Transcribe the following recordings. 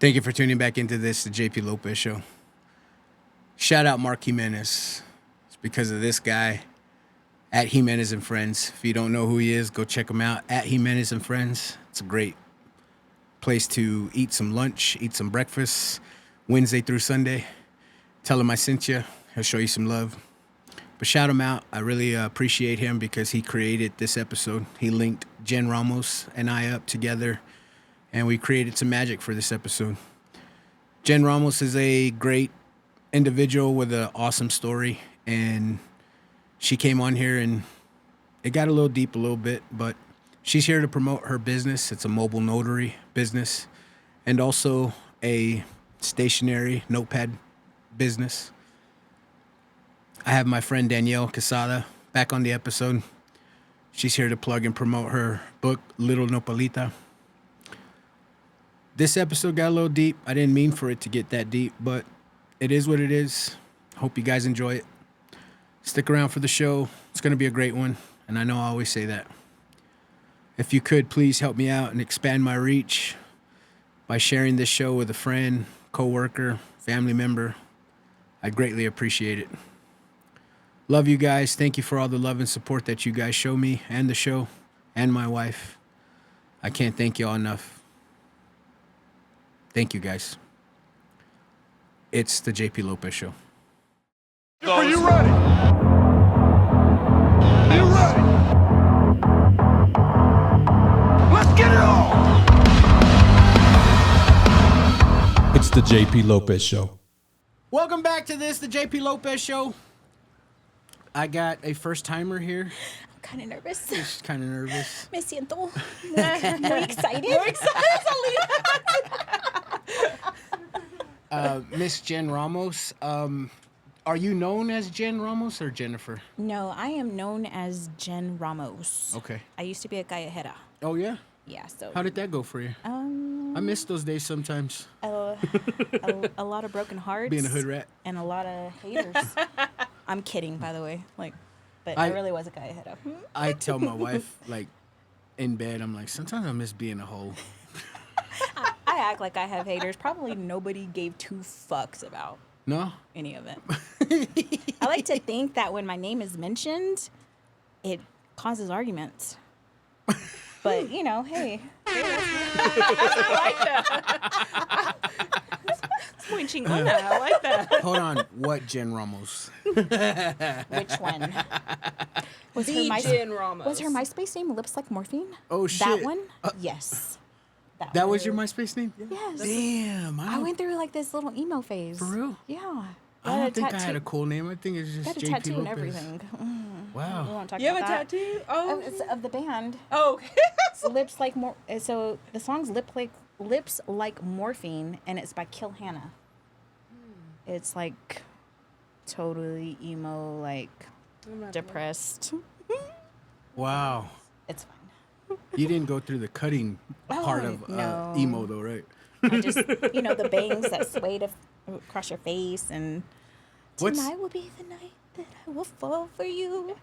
Thank you for tuning back into the JP Lopez Show. Shout out Mark Jimenez. It's because of this guy, at Jimenez and Friends. If you don't know who he is, go check him out, at Jimenez and Friends. It's a great place to eat some lunch, eat some breakfast, Wednesday through Sunday. Tell him I sent you. He'll show you some love. But shout him out. I really appreciate him because he created this episode. He linked Jenn Ramos and I up together, and we created some magic for this episode. Jenn Ramos is a great individual with an awesome story, and she came on here and it got a little deep a little bit, but she's here to promote her business. It's a mobile notary business and also a stationary Notepad business. I have my friend Danielle Quesada back on the episode. She's here to plug and promote her book, Little Nopalita. This episode got a little deep. I didn't mean for it to get that deep, but it is what it is. Hope you guys enjoy it. Stick around for the show. It's going to be a great one, and I know I always say that. If you could, please help me out and expand my reach by sharing this show with a friend, coworker, family member. I'd greatly appreciate it. Love you guys. Thank you for all the love and support that you guys show me and the show and my wife. I can't thank y'all enough. Thank you, guys. It's the JP Lopez Show. Are you ready? Are you ready? Let's get it on! It's the JP Lopez Show. Welcome back to the JP Lopez Show. I got a first-timer here. I'm kind of nervous. She's kind of nervous. Me siento muy excited. Miss Jenn Ramos. Are you known as Jenn Ramos or Jennifer? No, I am known as Jenn Ramos. Okay. I used to be a callejera. Oh, yeah? Yeah, so. How did that go for you? I miss those days sometimes. A lot of broken hearts. Being a hood rat. And a lot of haters. I'm kidding, by the way. But I really was a callejera. I tell my wife, in bed, I'm like, sometimes I miss being a hoe. I act like I have haters. Probably nobody gave two fucks about any of it. I like to think that when my name is mentioned, it causes arguments. But, hey. I like that. Muy chingona. I like that. Hold on. What Jenn Ramos? Which one? Was Jenn Ramos. Was her MySpace name Lips Like Morphine? Oh, shit. That one? Yes. That was your MySpace name? Yes. Damn. I went through this little emo phase. For real? Yeah. I don't think I had a cool name. I think it's just got a JP tattoo Lopez. and everything. Wow. We won't talk You have about a that. tattoo? Oh. It's of the band. Oh. Lips Like So the song's Lips Like Morphine, and it's by Kill Hannah. It's totally emo, depressed. Wow. It's fine. You didn't go through the cutting part of no. emo, though, right? I just, the bangs that sway across your face, and tonight will be the night that I will fall for you.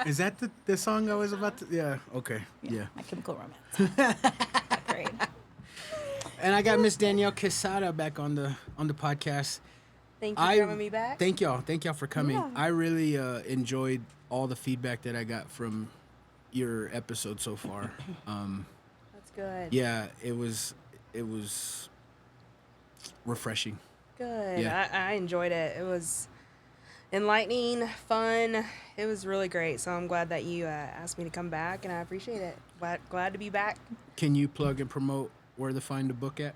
Is that the song I was about to? Yeah. Okay. Yeah. My Chemical Romance. Great. And I got Miss Danielle Quesada back on the podcast. Thank you for having me back. Thank y'all for coming. Yeah. I really enjoyed all the feedback that I got from your episode so far. That's good. Yeah, it was refreshing. Good. Yeah. I enjoyed it. It was enlightening, fun. It was really great. So I'm glad that you asked me to come back, and I appreciate it. Glad to be back. Can you plug and promote where to find the book at?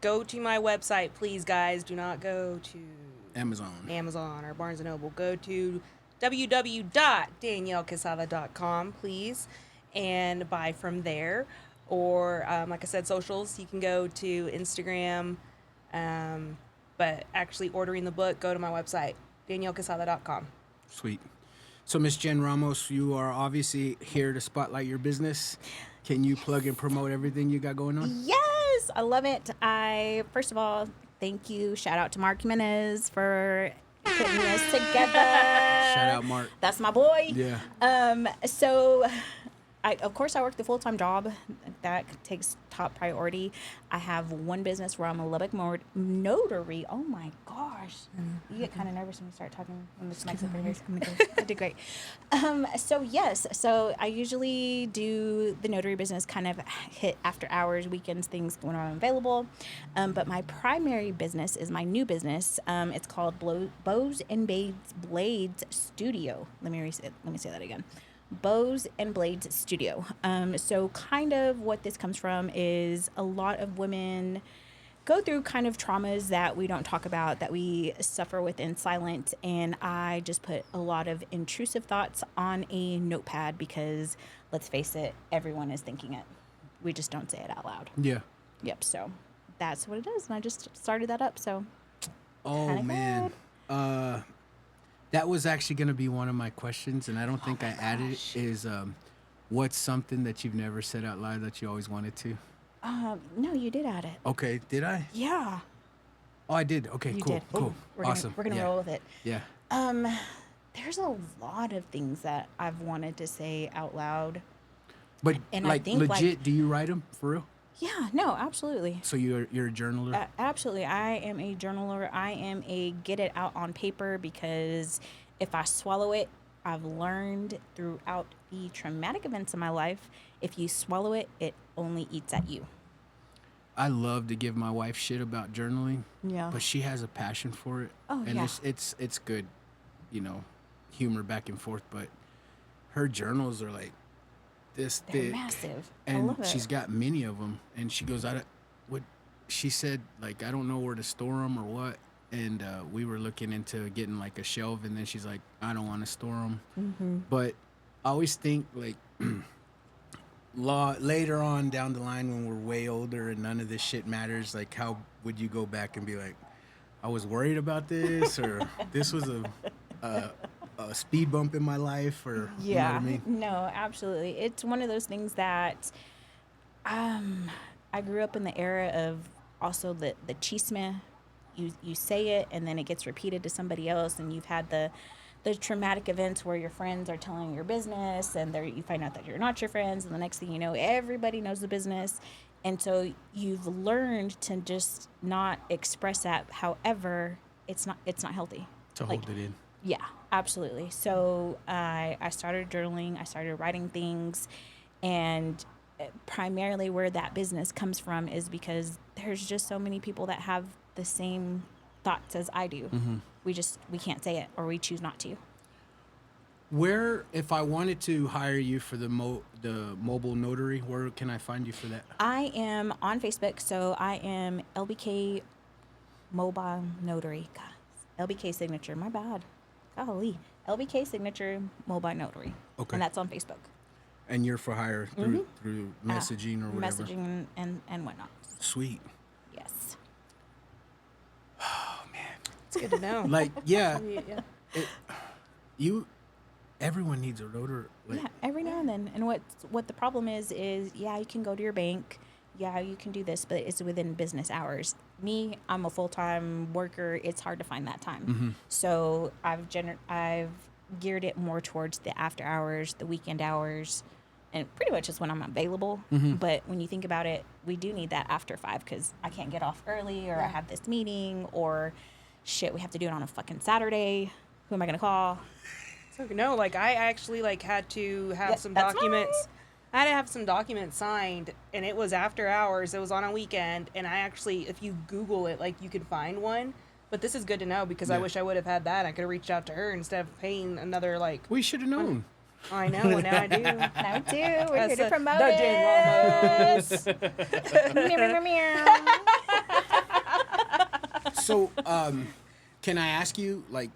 Go to my website, please, guys. Do not go to Amazon or Barnes & Noble. Go to www.daniellequesada.com, please, and buy from there. Or, like I said, socials. You can go to Instagram, but actually ordering the book, go to my website, daniellequesada.com. Sweet. So, Miss Jenn Ramos, you are obviously here to spotlight your business. Can you plug and promote everything you got going on? Yes, I love it. First of all, thank you. Shout out to Mark Jimenez for putting this together. Shout out, Mark. That's my boy. Yeah. So Of course, I work the full-time job. That takes top priority. I have one business where I'm a Lubbock notary. Oh my gosh. You get kind of nervous when you start talking when the mic's up in your face. I did great. So I usually do the notary business kind of hit after hours, weekends, things when I'm available. But my primary business is my new business. It's called Bows and Blades Studio. Let me say that again. Bows and Blades Studio. So kind of what this comes from is a lot of women go through kind of traumas that we don't talk about, that we suffer with in silence. And I just put a lot of intrusive thoughts on a notepad because, let's face it, everyone is thinking it. We just don't say it out loud. Yeah. Yep. So that's what it is. And I just started that up. So. Oh, man. That was actually going to be one of my questions, and I don't think I added it, is what's something that you've never said out loud that you always wanted to? No, you did add it. Okay, did I? Yeah. Oh, I did. Okay, You cool, did. cool. We're Awesome. Gonna roll with it. Yeah. There's a lot of things that I've wanted to say out loud. But, And I like, think, legit, do you write them for real? Yeah, no, absolutely. So you're a journaler? Absolutely. I am a journaler. I am a get it out on paper because if I swallow it, I've learned throughout the traumatic events of my life, if you swallow it, it only eats at you. I love to give my wife shit about journaling. Yeah. But she has a passion for it. Oh, and yeah. it's good, humor back and forth, but her journals are like this They're thick. massive. And I love it. she's got many of them, and she goes, she said, like, I don't know where to store them or what, and we were looking into getting like a shelf, and then she's like, I don't want to store them. Mm-hmm. But I always think, like, later on down the line when we're way older and none of this shit matters, like, how would you go back and be like, I was worried about this, or this was a speed bump in my life, or you know what I mean? No, absolutely. It's one of those things that I grew up in the era of also the chisme. You say it and then it gets repeated to somebody else, and you've had the traumatic events where your friends are telling your business and you find out that you're not your friends, and the next thing you know, everybody knows the business. And so you've learned to just not express that. However, it's not healthy. To hold it in. Yeah, absolutely. So I started journaling. I started writing things, and primarily where that business comes from is because there's just so many people that have the same thoughts as I do. Mm-hmm. We can't say it, or we choose not to. Where, if I wanted to hire you for the mobile notary, where can I find you for that? I am on Facebook, so I am LBK Mobile Notary. God, LBK Signature. My bad. Golly. LBK Signature Mobile Notary. Okay. And that's on Facebook. And you're for hire through messaging or whatever? Messaging and whatnot. Sweet. Yes. Oh, man. It's good to know. Like, yeah. Yeah. Everyone needs a notary. Like, Yeah, every now and then. And what the problem is yeah, you can go to your bank. Yeah, you can do this, but it's within business hours. Me, I'm a full-time worker. It's hard to find that time. Mm-hmm. So I've geared it more towards the after hours, the weekend hours, and pretty much just when I'm available. Mm-hmm. But when you think about it, we do need that after 5 because I can't get off early, or I have this meeting, or shit, we have to do it on a fucking Saturday. Who am I gonna call? So no, like I actually had to have some that's documents. I had to have some documents signed, and it was after hours. It was on a weekend, and I actually, if you Google it, like you could find one. But this is good to know because I wish I would have had that. I could have reached out to her instead of paying another we should have known. I know, and now I do. Now I do. We're here to promote the it. Jenn Ramos. Meow, meow, meow. So, can I ask you, like,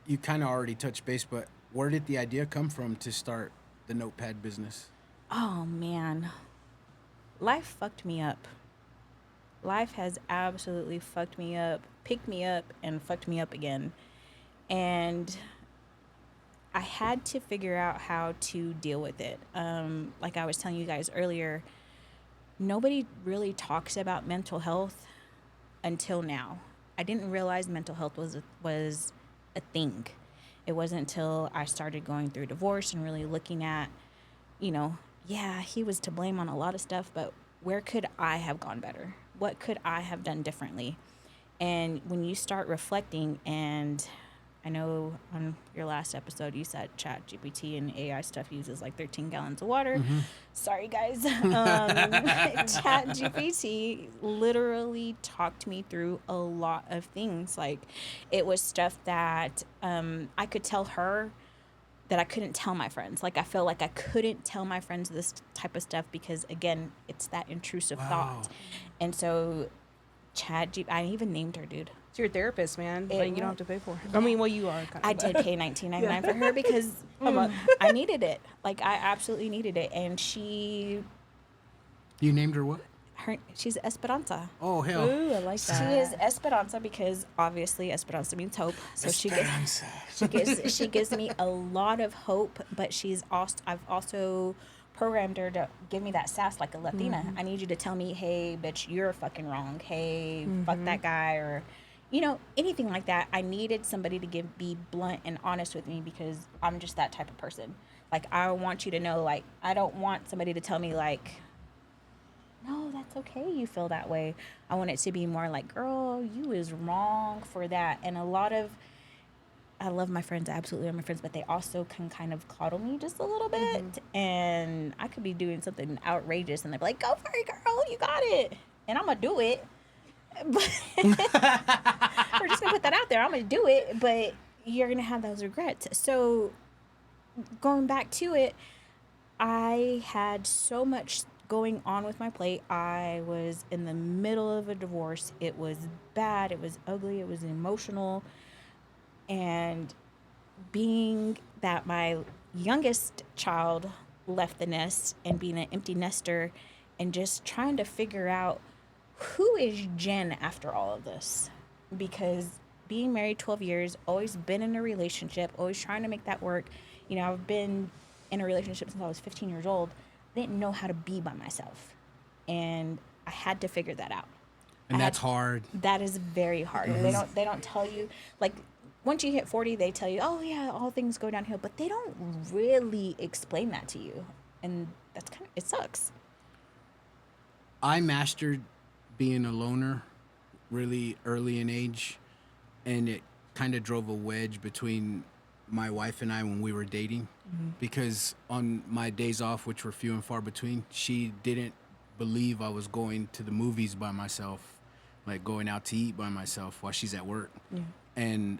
you kind of already touched base, but where did the idea come from to start the Notepad business? Oh, man. Life fucked me up. Life has absolutely fucked me up, picked me up, and fucked me up again. And I had to figure out how to deal with it. Like I was telling you guys earlier, nobody really talks about mental health until now. I didn't realize mental health was a thing. It wasn't until I started going through divorce and really looking at, yeah, he was to blame on a lot of stuff, but where could I have gone better? What could I have done differently? And when you start reflecting, and I know on your last episode you said Chat GPT and AI stuff uses like 13 gallons of water. Sorry, guys. Chat GPT literally talked me through a lot of things. Like, it was stuff that I could tell her that I couldn't tell my friends. Like, I felt like I couldn't tell my friends this type of stuff because, again, it's that intrusive thought. And so I even named her, dude. It's your therapist, man. It Like, you don't have to pay for it. I mean, well, you are kind of. I did pay $19.99 for her because I needed it. Like, I absolutely needed it. And You named her what? she's Esperanza. Oh, hell. Ooh, I like She that. is Esperanza because obviously Esperanza means hope. So she gives me a lot of hope, but I've also programmed her to give me that sass like a Latina. I need you to tell me, hey, bitch, you're fucking wrong. Hey, fuck that guy, or anything like that. I needed somebody to be blunt and honest with me because I'm just that type of person. Like, I want you to know, like, I don't want somebody to tell me, like, no, that's okay, you feel that way. I want it to be more like, girl, you is wrong for that. And I love my friends, I absolutely love my friends, but they also can kind of coddle me just a little bit. And I could be doing something outrageous and they're like, go for it, girl, you got it. And I'm going to do it. But we're just going to put that out there. I'm going to do it, but you're going to have those regrets. So going back to it, I had so much going on with my plate. I was in the middle of a divorce. It was bad. It was ugly. It was emotional. And being that my youngest child left the nest and being an empty nester and just trying to figure out who is Jenn after all of this. Because being married 12 years, always been in a relationship, always trying to make that work. I've been in a relationship since I was 15 years old. I didn't know how to be by myself. And I had to figure that out. And that's hard. That is very hard. They don't tell you, like, once you hit 40, they tell you, oh yeah, all things go downhill, but they don't really explain that to you. And that's it sucks. I mastered being a loner really early in age, and it kind of drove a wedge between my wife and I when we were dating, because on my days off, which were few and far between, she didn't believe I was going to the movies by myself, like going out to eat by myself while she's at work. Yeah. And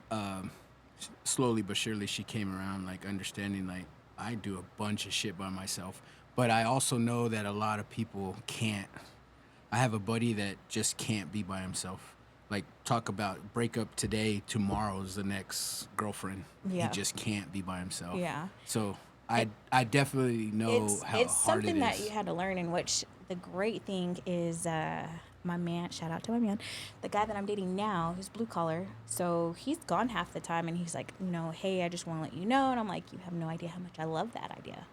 slowly but surely she came around, like, understanding, like, I do a bunch of shit by myself. But I also know that a lot of people can't. I have a buddy that just can't be by himself. Like, talk about break up today, tomorrow's the next girlfriend. Yeah. He just can't be by himself. Yeah. So I definitely know how hard it is. It's something that you had to learn, in which the great thing is my man, shout out to my man, the guy that I'm dating now, who's blue collar. So he's gone half the time, and he's like, hey, I just want to let you know. And I'm like, you have no idea how much I love that idea.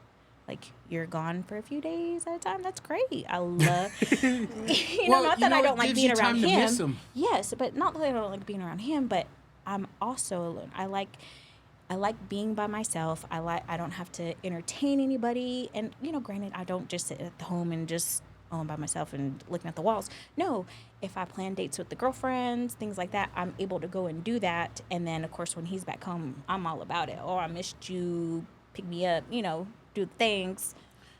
Like, you're gone for a few days at a time. That's great. I love, not that I don't like being around him. Yes, but not that I don't like being around him, but I'm also alone. I like being by myself. I don't have to entertain anybody. And, granted, I don't just sit at home and just by myself and looking at the walls. No, if I plan dates with the girlfriends, things like that, I'm able to go and do that. And then, of course, when he's back home, I'm all about it. Oh, I missed you. Pick me up, do things.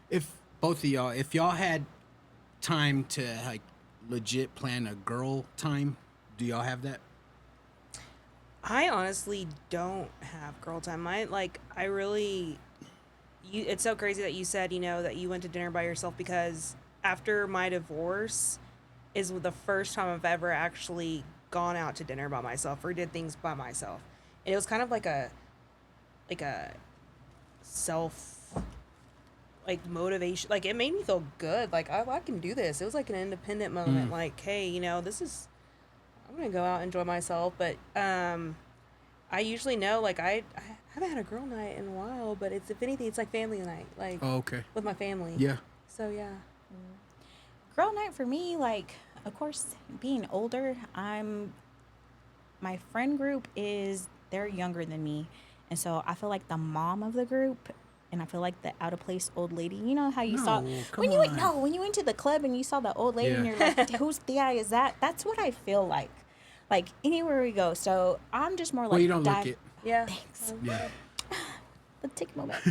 If both of y'all, if y'all had time to, like, legit plan a girl time, do y'all have that? I honestly don't have girl time. It's so crazy that you said, that you went to dinner by yourself, because after my divorce is the first time I've ever actually gone out to dinner by myself or did things by myself. And it was kind of like a self, like, motivation. Like, it made me feel good. Like, I can do this. It was like an independent moment. Like, hey, I'm going to go out and enjoy myself. But I usually know, like, I haven't had a girl night in a while, but if anything, it's like family night. Like, oh, okay. With my family. Yeah. So, yeah. Girl night for me, like, of course, being older, my friend group they're younger than me. And so I feel like the mom of the group, and I feel like the out of place old lady. You know how you No, saw come when you went to the club and you saw the old lady and you're like, whose Thea is that? That's what I feel like anywhere we go. So I'm just more like, Well, you don't look it. Yeah. Thanks. Yeah. Let's take a moment.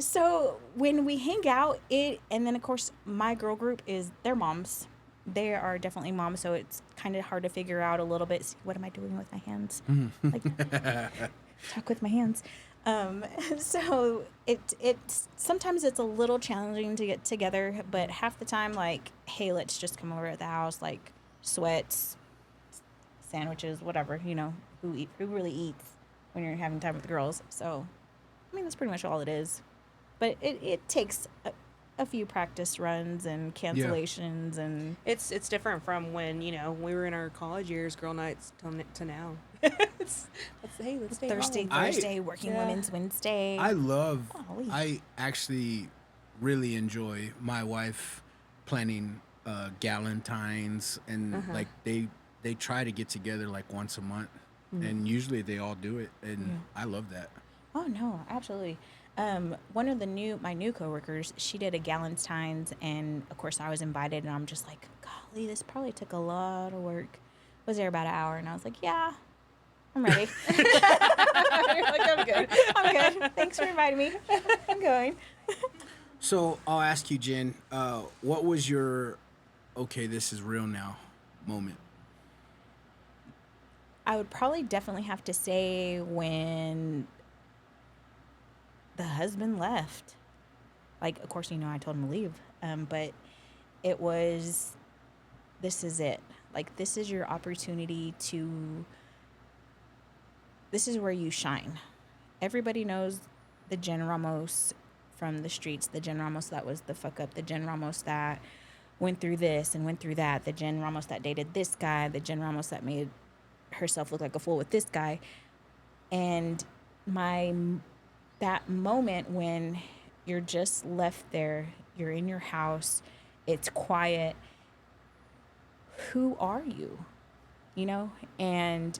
So when we hang out, and then of course my girl group they're moms. They are definitely moms, so it's kind of hard to figure out a little bit. See, what am I doing with my hands? Like, talk with my hands. So it's sometimes it's a little challenging to get together, but half the time, like, hey, let's just come over at the house, like sweats, sandwiches, whatever. You know, who really eats when you're having time with the girls. So, I mean, that's pretty much all it is. But it takes a few practice runs and cancellations, and It's different from when, you know, we were in our college years, girl nights to now. Let's stay Thursday, working women's Wednesday. I actually really enjoy my wife planning galentines, and like they try to get together like once a month, and usually they all do it, and I love that. Oh no, absolutely. One of my new coworkers, she did a Galentine's, and of course I was invited, and I'm just like, golly, this probably took a lot of work. Was there about an hour, and I was like, yeah, I'm ready. You're like, I'm good. Thanks for inviting me. I'm going. So I'll ask you, Jen, what was your okay, this is real now moment? I would probably definitely have to say when the husband left. Like, of course, you know, I told him to leave. But it was, this is it. Like, this is your opportunity this is where you shine. Everybody knows the Jenn Ramos from the streets, the Jenn Ramos that was the fuck up, the Jenn Ramos that went through this and went through that, the Jenn Ramos that dated this guy, the Jenn Ramos that made herself look like a fool with this guy. And that moment when you're just left there, you're in your house, it's quiet. Who are you? You know? And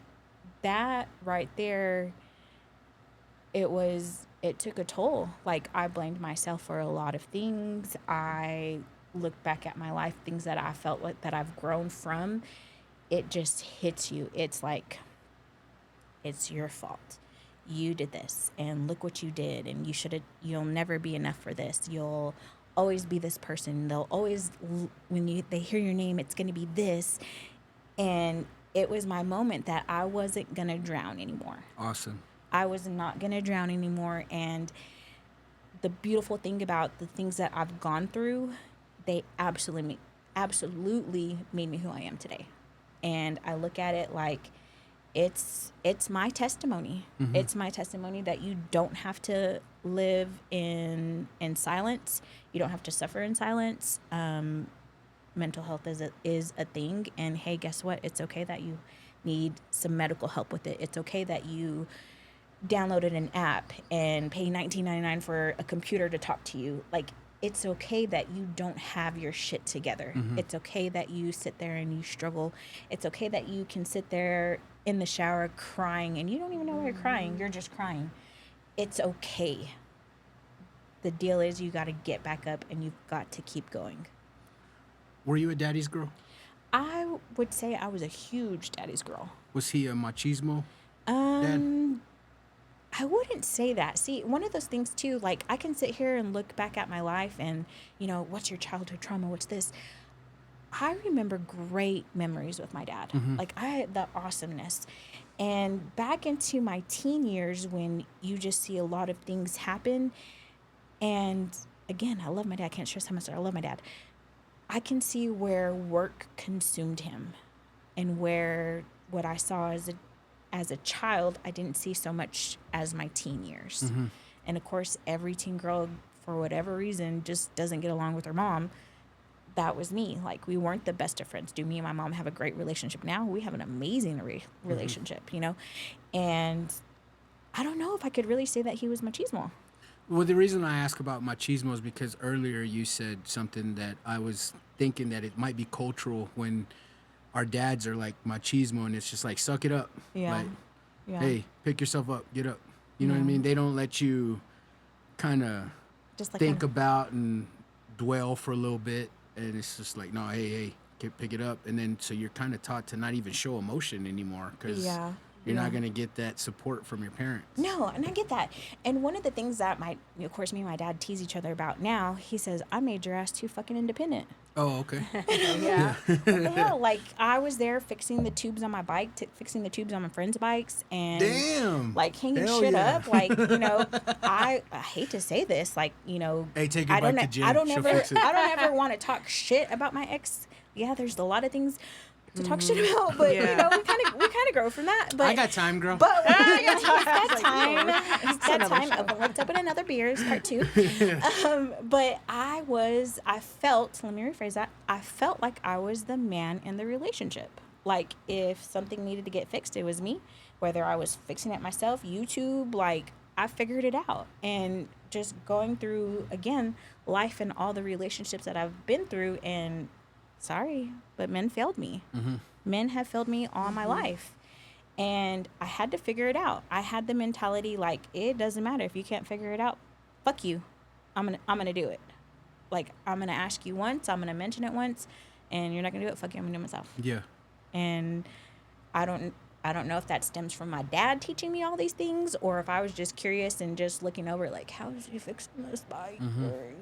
that right there, it took a toll. Like, I blamed myself for a lot of things. I looked back at my life, things that I felt like that I've grown from. It just hits you. It's like, it's your fault. You did this, and look what you did, and you'll never be enough for this. You'll always be this person. They'll always, when they hear your name, it's going to be this. And it was my moment that I wasn't going to drown anymore. Awesome. I was not going to drown anymore. And the beautiful thing about the things that I've gone through, they absolutely made me who I am today. And I look at it like it's my testimony. Mm-hmm. It's my testimony that you don't have to live in silence. You don't have to suffer in silence. Mental health is a thing. And hey, guess what? It's okay that you need some medical help with it. It's okay that you downloaded an app and pay $19.99 for a computer to talk to you. Like, it's okay that you don't have your shit together. Mm-hmm. It's okay that you sit there and you struggle. It's okay that you can sit there in the shower crying and you don't even know why you're crying. You're just crying. It's okay. The deal is you got to get back up and you've got to keep going. Were you a daddy's girl? I would say I was a huge daddy's girl. Was he a machismo dad? I wouldn't say that. See, one of those things too, like, I can sit here and look back at my life and, you know, what's your childhood trauma? What's this? I remember great memories with my dad. Mm-hmm. Like, the awesomeness. And back into my teen years when you just see a lot of things happen. And again, I love my dad. I can't stress how much I love my dad. I can see where work consumed him and where what I saw as a child, I didn't see so much as my teen years. Mm-hmm. And of course, every teen girl, for whatever reason, just doesn't get along with her mom. That was me. Like, we weren't the best of friends. Do me and my mom have a great relationship now? We have an amazing relationship, you know? And I don't know if I could really say that he was machismo. Well, the reason I ask about machismo is because earlier you said something that I was thinking that it might be cultural when our dads are like machismo, and it's just like, suck it up. Yeah. Like, hey, pick yourself up, get up. You know what I mean? They don't let you kind of Just like think about and dwell for a little bit, and it's just like, no, hey, pick it up, and then so you're kind of taught to not even show emotion anymore because you're not gonna get that support from your parents. No, and I get that. And one of the things that of course, me and my dad tease each other about now, he says, I made your ass too fucking independent. Oh, okay. Yeah. What the hell? Like, I was there fixing the tubes on my bike, fixing the tubes on my friends' bikes, and damn, like hanging hell shit yeah. up. Like, I hate to say this, like, hey, take your bike to Jen. She'll fix it. I don't ever want to talk shit about my ex. Yeah, there's a lot of things to talk shit about, but we kind of grow from that. But I got time, girl. But he's got time. He's got time. Let's open another beer. It's part 2. But I felt. Let me rephrase that. I felt like I was the man in the relationship. Like, if something needed to get fixed, it was me. Whether I was fixing it myself, YouTube, like, I figured it out. And just going through, again, life and all the relationships that I've been through, and sorry, but men failed me. Mm-hmm. Men have failed me all my life. And I had to figure it out. I had the mentality, like, it doesn't matter. If you can't figure it out, fuck you. I'm gonna do it. Like, I'm gonna ask you once, I'm gonna mention it once, and you're not gonna do it, fuck you, I'm gonna do it myself. Yeah. And I don't know if that stems from my dad teaching me all these things, or if I was just curious and just looking over, like, how is he fixing this bike? Or,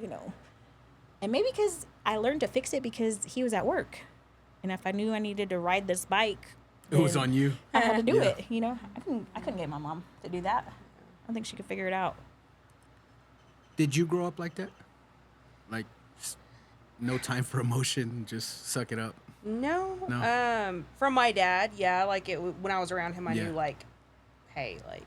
And maybe because I learned to fix it because he was at work. And if I knew I needed to ride this bike, it was on you. I had to do it, I couldn't get my mom to do that. I don't think she could figure it out. Did you grow up like that? Like, no time for emotion, just suck it up? No. From my dad, yeah. Like, when I was around him, I knew, like, hey, like,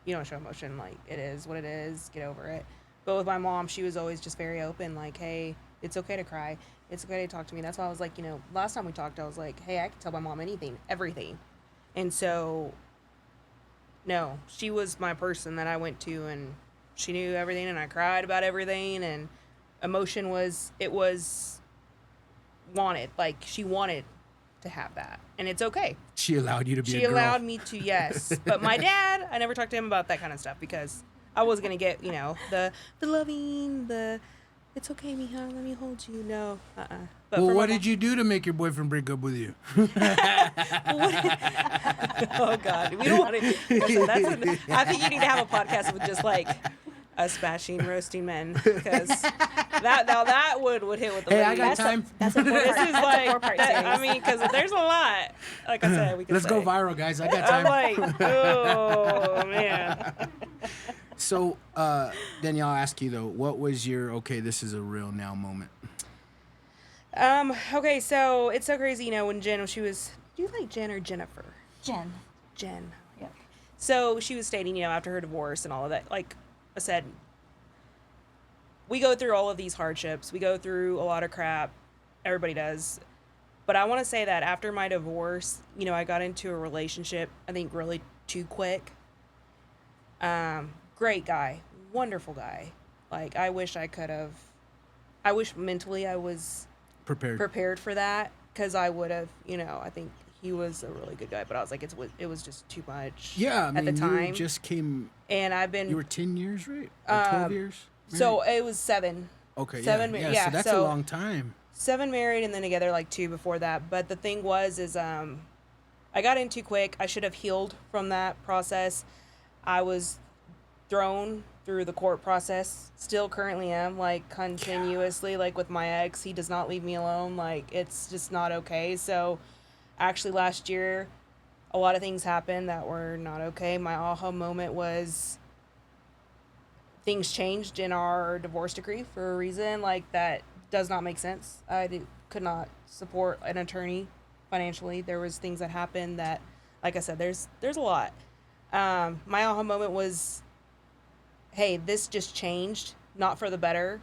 you don't show emotion. Like, it is what it is. Get over it. But with my mom, she was always just very open. Like, hey, it's okay to cry. It's okay to talk to me. That's why I was like, last time we talked, I was like, hey, I can tell my mom anything, everything. And so, no, she was my person that I went to, and she knew everything, and I cried about everything, and emotion was wanted. Like, she wanted to have that, and it's okay. She allowed you to be a girl. She allowed me to, yes. But my dad, I never talked to him about that kind of stuff because I was going to get, the loving, it's okay, mija, let me hold you. No, But well, what did you do to make your boyfriend break up with you? Oh, God. We don't want to. I think you need to have a podcast with just, like, us bashing, roasting men, because that would hit with the ladies. I got time. That's a four-part series. I mean, because there's a lot. Like I said, we can Let's go viral, guys. I got time. I'm like, oh, man. So, Danielle, I'll ask you, though, what was your, okay, this is a real now moment? Okay, so it's so crazy, when she was, do you like Jen or Jennifer? Jen. Yeah. So she was stating, after her divorce and all of that, like I said, we go through all of these hardships. We go through a lot of crap. Everybody does. But I want to say that after my divorce, I got into a relationship, I think, really too quick. Great guy. Wonderful guy. Like, I wish mentally I was prepared for that, because I would have, I think he was a really good guy, but I was like, it was just too much. Yeah, I mean, at the time. You just came, and you were 10 years, right? Or 12 years? Married? So it was 7. Okay, 7, so that's a long time. 7 married, and then together like 2 before that. But the thing was, I got in too quick. I should have healed from that process. I was thrown through the court process, still currently am, like, continuously, like, with my ex. He does not leave me alone. Like, it's just not okay. So actually last year, a lot of things happened that were not okay. My aha moment was things changed in our divorce decree for a reason, like, that does not make sense. I could not support an attorney financially. There was things that happened that, like I said, there's a lot. My aha moment was, hey, this just changed, not for the better.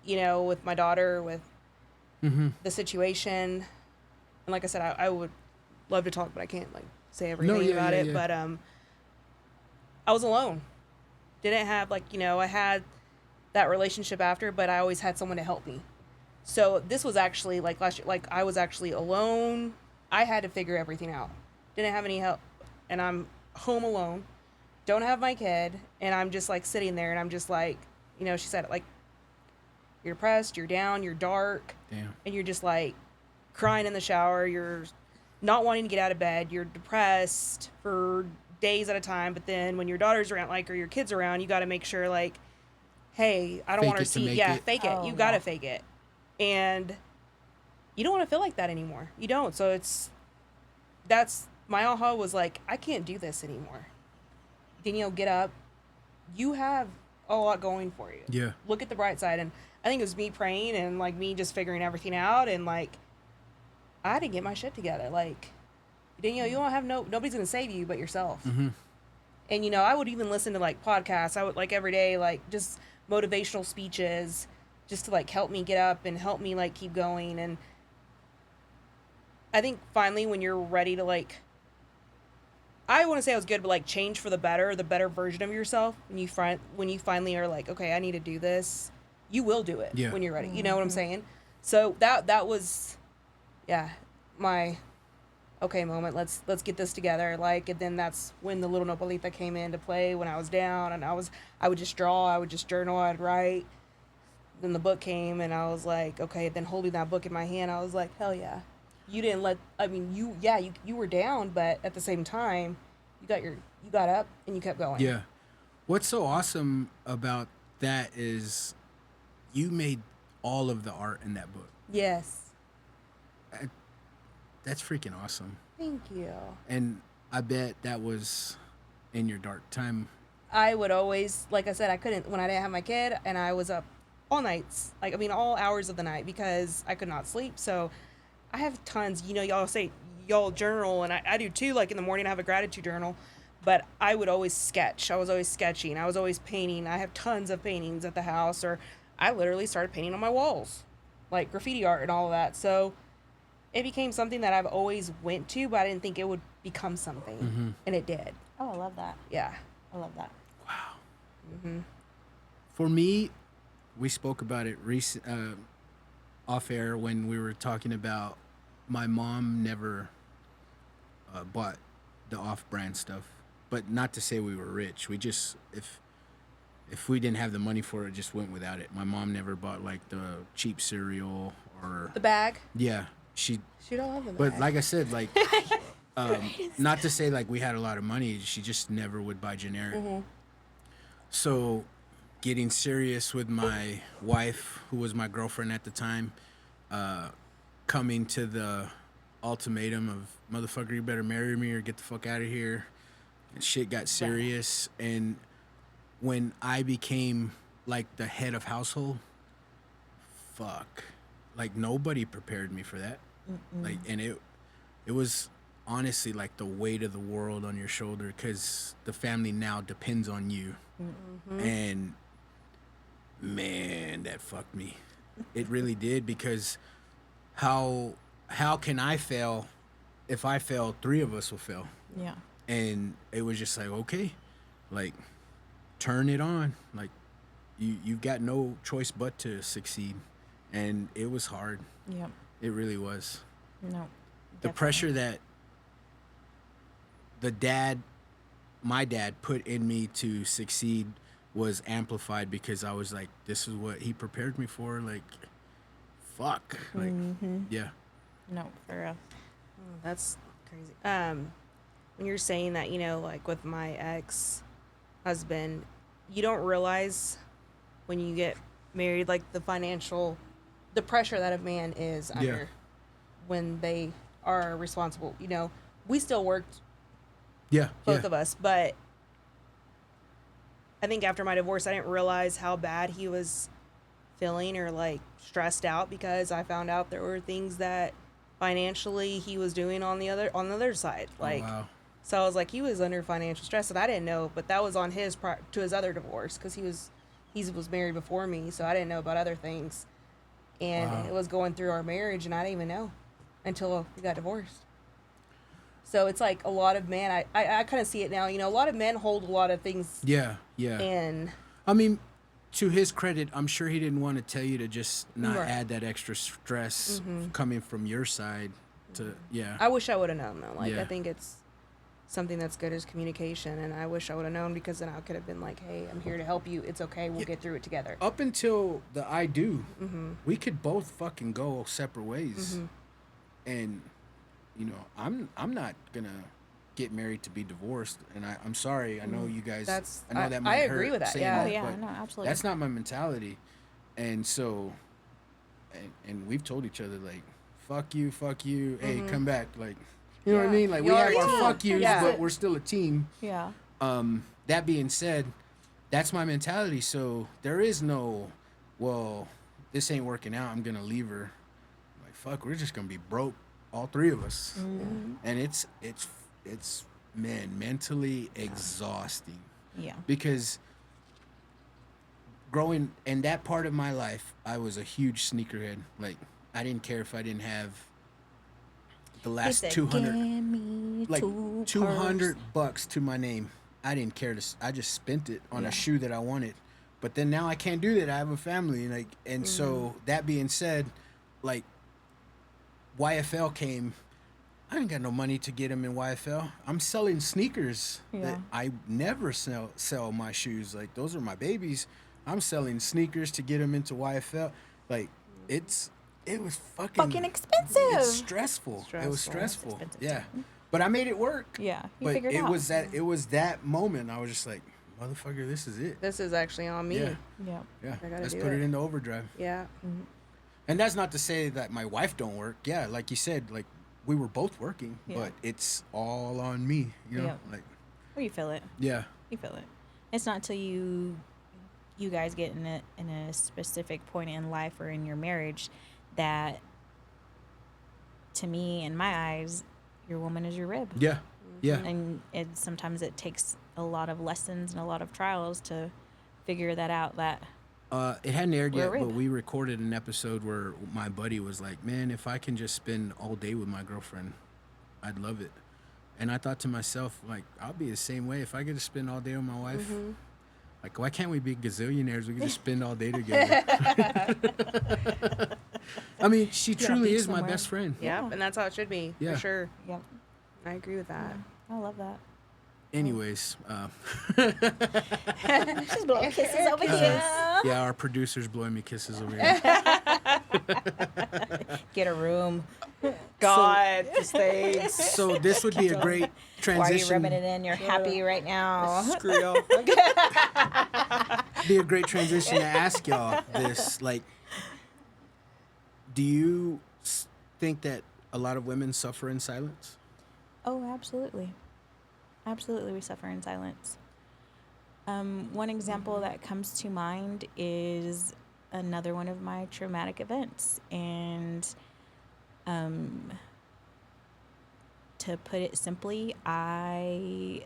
With my daughter, with the situation. And like I said, I would love to talk, but I can't, like, say everything about it. Yeah. But I was alone. Didn't have, like, I had that relationship after, but I always had someone to help me. So this was actually, like, last year, like, I was actually alone. I had to figure everything out. Didn't have any help. And I'm home alone. don't have my kid, and I'm just like sitting there, and I'm just like, you know, she said, like, you're depressed, you're down, you're dark, Damn. and you're just like crying in the shower, you're not wanting to get out of bed, you're depressed for days at a time, but then when your daughter's around, like, or your kids around, you got to make sure, like, hey, I don't Fake want her it to to see, make yeah, it. fake it. Oh, You got to yeah. fake it. And you don't want to feel like that anymore. You don't. So that's my aha was like, I can't do this anymore. Danielle, get up. You have a lot going for you. Yeah. Look at the bright side. And I think it was me praying and like me just figuring everything out. And like, I had to get my shit together. Like, Danielle, you don't have nobody's going to save you but yourself. Mm-hmm. And, you know, I would even listen to like podcasts. I would like every day, like just motivational speeches just to like help me get up and help me like keep going. And I think finally when you're ready to like, I want to say I was good, but like change for the better version of yourself. When you finally are like, okay, I need to do this, you will do it Yeah. when you're ready. You know what I'm saying? So that was, yeah, my okay moment. Let's get this together. Like, and then that's when the little Nopalita came into play when I was down, and I would just draw, I would just journal, I'd write. Then the book came, and I was like, okay. Then holding that book in my hand, I was like, hell yeah. You didn't let. I mean, you were down, but at the same time, you got up and you kept going. Yeah. What's so awesome about that is you made all of the art in that book. Yes. That's freaking awesome. Thank you. And I bet that was in your dark time. I would always, like I said, I couldn't when I didn't have my kid, and I was up all nights, like I mean all hours of the night because I could not sleep. So I have tons. You know, y'all say y'all journal, and I do too. Like in the morning, I have a gratitude journal, but I would always sketch. I was always sketching. I was always painting. I have tons of paintings at the house, or I literally started painting on my walls, like graffiti art and all of that. So it became something that I've always went to, but I didn't think it would become something, and it did. Oh, I love that. Yeah. I love that. For me, we spoke about it off air when we were talking about my mom never bought the off-brand stuff, but not to say we were rich. We just if we didn't have the money for it, just went without it. My mom never bought like the cheap cereal or The bag. yeah, she. She don't love the bag. But like I said, like not to say like we had a lot of money. She just never would buy generic. So getting serious with my wife, who was my girlfriend at the time, coming to the ultimatum of motherfucker, you better marry me or get the fuck out of here. And shit got serious. And when I became like the head of household, fuck, like nobody prepared me for that. Like, and it was honestly like the weight of the world on your shoulder because the family now depends on you. And man, that fucked me. It really did, because how can I fail? If I fail, 3 of us will fail. Yeah. And it was just like, okay, like turn it on. Like you've got no choice but to succeed. And it was hard. Yep. It really was. No. The pressure that my dad put in me to succeed was amplified because I was like, this is what he prepared me for. Like, fuck. Like, yeah. No, for real. That's crazy. When you're saying that, you know, like with my ex-husband, you don't realize when you get married, like the pressure that a man is under when they are responsible. You know, we still worked, Yeah. both of us, but I think after my divorce, I didn't realize how bad he was feeling or like stressed out because I found out there were things that financially he was doing on the other side. Like, wow. so I was like, he was under financial stress, and I didn't know, but that was on his to his other divorce because he was married before me, so I didn't know about other things, and it was going through our marriage, and I didn't even know until we got divorced. So it's like a lot of men, I kind of see it now, you know, a lot of men hold a lot of things Yeah. in. I mean, to his credit, I'm sure he didn't want to tell you to just not Right. add that extra stress coming from your side to, I wish I would have known though. Like, Yeah. I think it's something that's good is communication. And I wish I would have known, because then I could have been like, hey, I'm here to help you. It's okay. We'll get through it together. Up until the I do, we could both fucking go separate ways. And, you know, I'm not going to get married to be divorced. And I'm sorry. I know you guys, I know that might hurt. I agree with that. saying Yeah. that, Oh, yeah, but no, absolutely. that's not my mentality. And so, and we've told each other, like, fuck you, hey, come back. Like, you know what I mean? Like, we have our fuck yous, but we're still a team. Yeah. That being said, that's my mentality. So there is no, well, this ain't working out, I'm gonna leave her. Like, fuck, we're just gonna be broke, all three of us. And it's man, mentally exhausting. Yeah. Because growing in that part of my life, I was a huge sneakerhead. Like, I didn't care if I didn't have the last 200, like $200 to my name. I didn't care I just spent it on a shoe that I wanted. But then now I can't do that. I have a family, and so that being said, like, YFL came. I ain't got no money to get them in YFL. I'm selling sneakers that I never sell my shoes. Like, those are my babies. I'm selling sneakers to get them into YFL. Like, it was fucking expensive. It's stressful. It was stressful. Yeah. But I made it work. Yeah. You but figured it out. it was that moment. I was just like, motherfucker, this is it. This is actually on me. Yeah. I gotta Let's do put it it. into overdrive. Yeah. And that's not to say that my wife don't work. Yeah, like you said, like, we were both working, but it's all on me, you know? Like, well, you feel it. Yeah. You feel it. It's not until you guys get in a specific point in life or in your marriage that, to me, in my eyes, your woman is your rib. Yeah. Yeah. And sometimes it takes a lot of lessons and a lot of trials to figure that out. That it hadn't aired yet, rib. but we recorded an episode where my buddy was like, man, if I can just spend all day with my girlfriend, I'd love it. And I thought to myself, like, I'll be the same way if I get to spend all day with my wife. Like, why can't we be gazillionaires? We can just spend all day together. I mean, she truly is my best friend. Yep, and that's how it should be, for sure. Yep. I agree with that. I love that. Anyways, She's blowing kisses over here. yeah, our producer's blowing me kisses over here. Get a room. God, thanks. So this would be a great transition. Why are you rubbing it in? You're happy right now. Screw y'all. Be a great transition to ask y'all this. Like, do you think that a lot of women suffer in silence? Oh, absolutely. Absolutely, we suffer in silence. One example that comes to mind is another one of my traumatic events. And to put it simply, the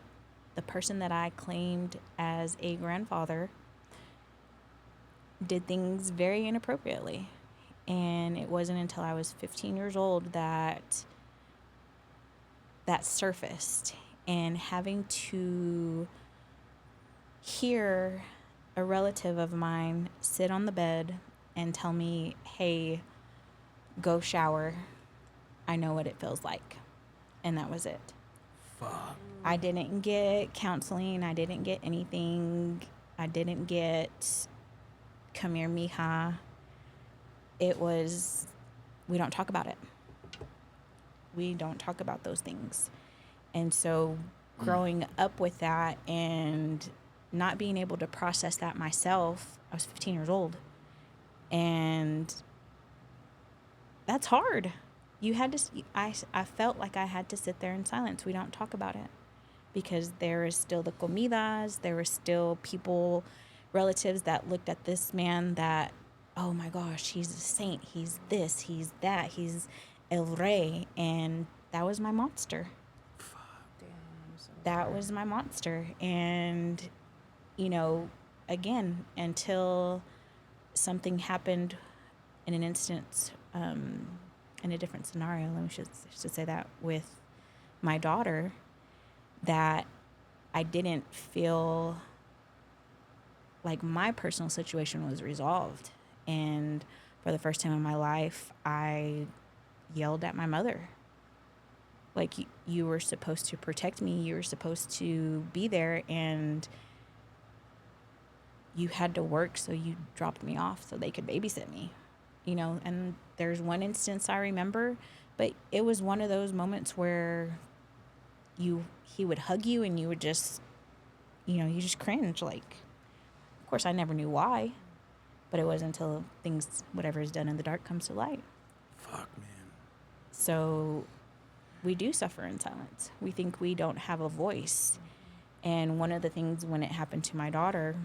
person that I claimed as a grandfather did things very inappropriately. And it wasn't until I was 15 years old that surfaced. And having to hear a relative of mine sit on the bed and tell me, hey, go shower. I know what it feels like. And that was it. Fuck. I didn't get counseling. I didn't get anything. I didn't get, come here, mija. It was, we don't talk about it. We don't talk about those things. And so growing up with that and not being able to process that myself, I was 15 years old. And that's hard. You had to, I felt like I had to sit there in silence. We don't talk about it because there is still the comidas. There were still people, relatives that looked at this man that, oh my gosh, he's a saint. He's this, he's that, he's El Rey. And that was my monster. That was my monster. And, you know, again, until something happened in an instance, in a different scenario, let me should say that, with my daughter, that I didn't feel like my personal situation was resolved. And for the first time in my life, I yelled at my mother. Like, you were supposed to protect me. You were supposed to be there, and you had to work, so you dropped me off so they could babysit me, you know? And there's one instance I remember, but it was one of those moments where he would hug you and you would just, you know, you just cringe. Like, of course, I never knew why, but it wasn't until things, whatever is done in the dark, comes to light. Fuck, man. So we do suffer in silence. We think we don't have a voice. And one of the things when it happened to my daughter,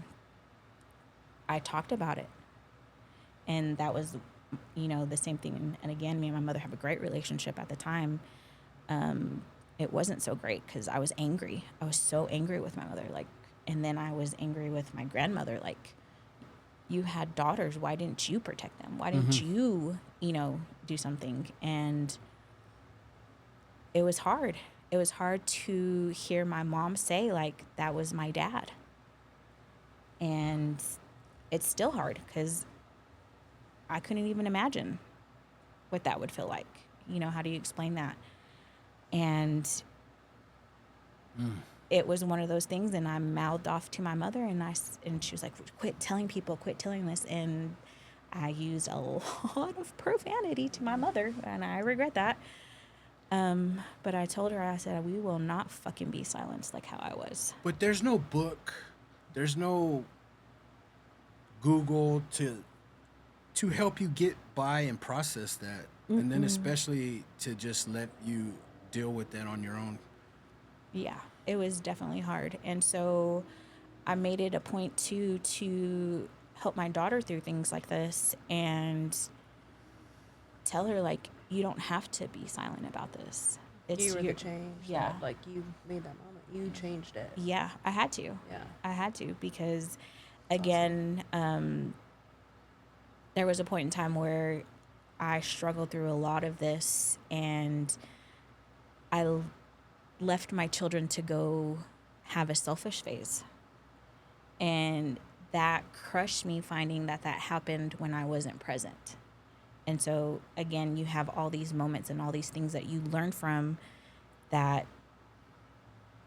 I talked about it. And that was, you know, the same thing. And again, me and my mother have a great relationship at the time. It wasn't so great because I was angry. I was so angry with my mother. Like, and then I was angry with my grandmother. Like, you had daughters. Why didn't you protect them? Why didn't you, you know, do something? And it was hard. It was hard to hear my mom say, like, that was my dad. And it's still hard because I couldn't even imagine what that would feel like. You know, how do you explain that? And it was one of those things, and I mouthed off to my mother, and she was like, quit telling people, quit telling this. And I used a lot of profanity to my mother, and I regret that. But I told her, I said, we will not fucking be silenced like how I was. But there's no book, there's no Google to help you get by and process that. And then especially to just let you deal with that on your own. Yeah, it was definitely hard. And so I made it a point to help my daughter through things like this and tell her, like, you don't have to be silent about this. You were the change. Yeah. Like, you made that moment. You changed it. Yeah, I had to. Yeah. I had to because, again, there was a point in time where I struggled through a lot of this, and I left my children to go have a selfish phase. And that crushed me, finding that happened when I wasn't present. And so, again, you have all these moments and all these things that you learn from that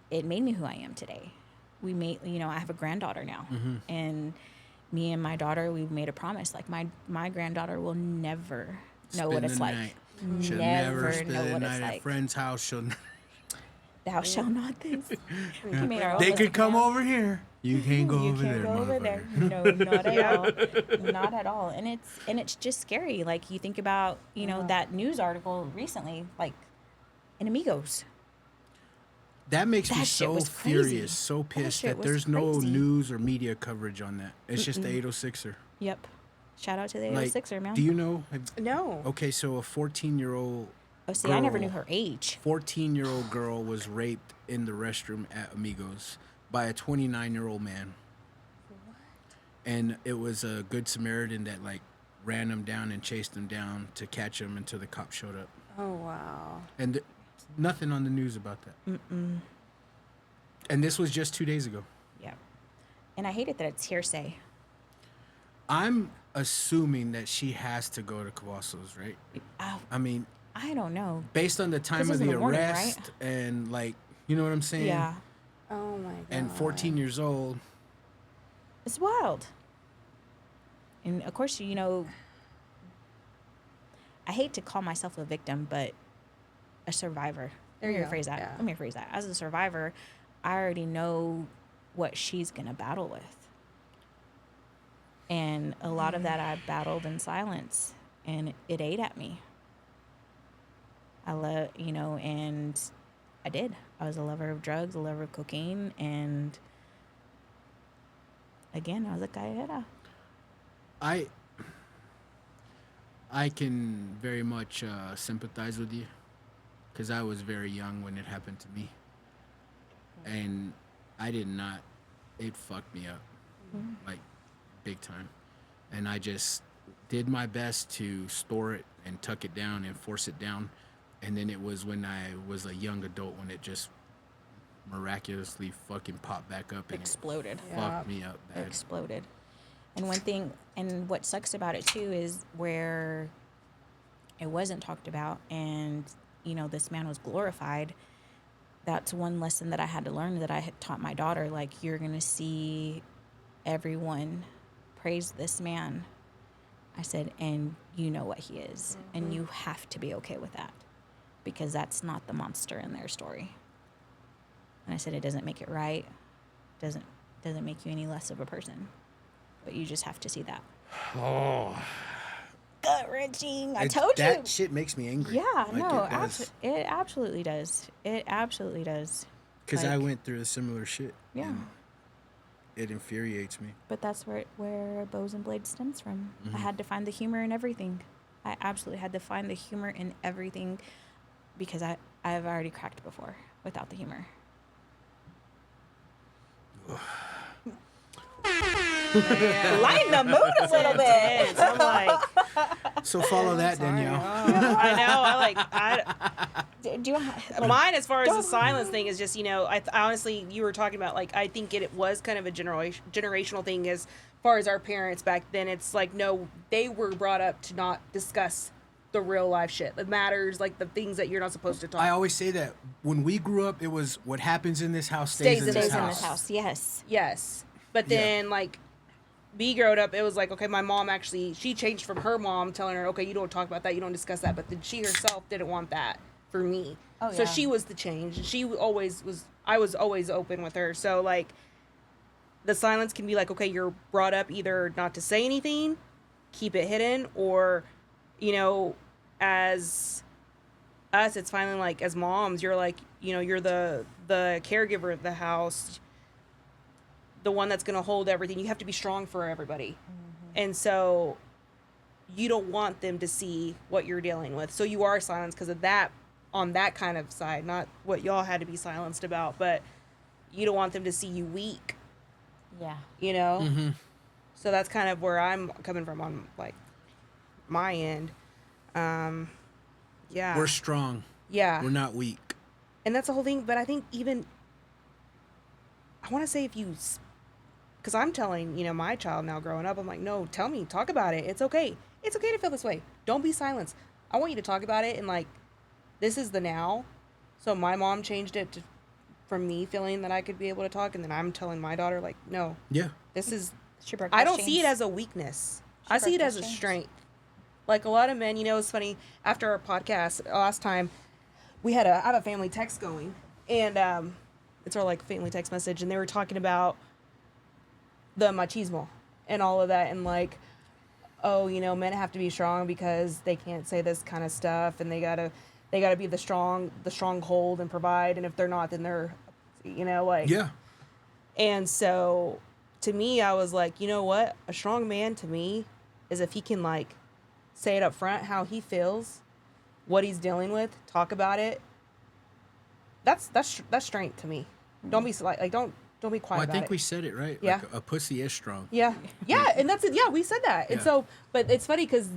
it made me who I am today. We made, you know, I have a granddaughter now. And me and my daughter, we've made a promise. Like, my granddaughter will never know what it's like. She'll never spend the night at a friend's house. Thou shalt not this. We made our own They list could of come commands. over here. You can't go You over can't there, go over there. motherfucker. No, not at all. Not at all. And it's just scary. Like, you think about, you know, that news article recently, like, in Amigos. That makes me That shit so was crazy. furious, so pissed shit that was there's no crazy. news or media coverage on that. It's just the 806er. Yep. Shout out to the Like, 806er, man. do you know? No. Okay, so a 14-year-old Oh, see, I never girl- knew her age. 14-year-old girl was raped in the restroom at Amigos by a 29-year-old man. And it was a good Samaritan that, like, ran him down and chased him down to catch him until the cops showed up. Oh, wow. And nothing on the news about that. And this was just 2 days ago. Yeah. And I hate it that it's hearsay. I'm assuming that she has to go to Cavazos, right? I mean, I don't know. based on the time This of is in the the morning, arrest right? and, like, you know what I'm saying? Yeah. Oh, my God. And 14 years old. It's wild. And of course, you know, I hate to call myself a victim, but a survivor. There you go. Rephrase that. Yeah. Let me rephrase that. As a survivor, I already know what she's going to battle with. And a lot of that I battled in silence, and it ate at me. You know, and I did. I was a lover of drugs, a lover of cocaine, and again, I was a callejera. I can very much sympathize with you because I was very young when it happened to me. And I did not, it fucked me up, like, big time. And I just did my best to store it and tuck it down and force it down. And then it was when I was a young adult when it just miraculously fucking popped back up and Exploded. it fucked me up bad. Exploded. And one thing, and what sucks about it too, is where it wasn't talked about, and this man was glorified, that's one lesson that I had to learn, that I had taught my daughter. Like, you're going to see everyone praise this man. I said, and you know what he is. And you have to be okay with that, because that's not the monster in their story. And I said, it doesn't make it right. Doesn't make you any less of a person. But you just have to see that. Oh. Gut-wrenching. I told you. That shit makes me angry. Yeah, Like, no, it it absolutely does. It absolutely does. Because I went through a similar shit. Yeah. It infuriates me. But that's where Bows and Blades stems from. I had to find the humor in everything. I absolutely had to find the humor in everything, because I've already cracked before without the humor. Lighten the mood a little bit. I'm like, So follow that, Danielle. I know. Do you want Mine, as far as the silence thing, is just, I honestly, you were talking about, like, I think it was kind of a generational thing as far as our parents back then. It's like, no, they were brought up to not discuss the real life shit that matters, like the things that you're not supposed to talk. I always say that when we grew up, it was what happens in this house stays in this house. Yes. But then, like, me growing up, it was like, okay, my mom actually, she changed from her mom telling her, okay, you don't talk about that, you don't discuss that. But then she herself didn't want that for me. Oh, so yeah. she was the change. And she always was, I was always open with her. So, like, the silence can be like, okay, you're brought up either not to say anything, keep it hidden, or, as us, it's finally like, as moms, you're like, you're the caregiver of the house, the one that's going to hold everything. You have to be strong for everybody. And so you don't want them to see what you're dealing with. So you are silenced because of that, on that kind of side, not what y'all had to be silenced about, but you don't want them to see you weak. Yeah. So that's kind of where I'm coming from on, like, my end. Yeah. We're strong. Yeah. We're not weak. And that's the whole thing. But I think even, I want to say, if you, because I'm telling, my child now growing up, I'm like, no, tell me, talk about it. It's okay. It's okay to feel this way. Don't be silenced. I want you to talk about it. And, like, this is the now. So my mom changed it from me feeling that I could be able to talk. And then I'm telling my daughter, like, no. Yeah. This is, She broke I those don't see it chains. as a weakness. I see it broke as those a chains. strength. Like, a lot of men, it's funny, after our podcast last time, I have a family text going, and it's our, like, family text message, and they were talking about the machismo and all of that, and, like, oh, men have to be strong because they can't say this kind of stuff, and they gotta be the stronghold and provide, and if they're not, then they're, like. Yeah. And so, to me, I was like, you know what? A strong man, to me, is if he can, like, say it up front how he feels, what he's dealing with, talk about it. That's strength to me. Don't be like don't be quiet Well, I about think it. we said it right. Yeah. Like, a pussy is strong. Yeah, and that's it. Yeah, we said that. And Yeah. so, but it's funny because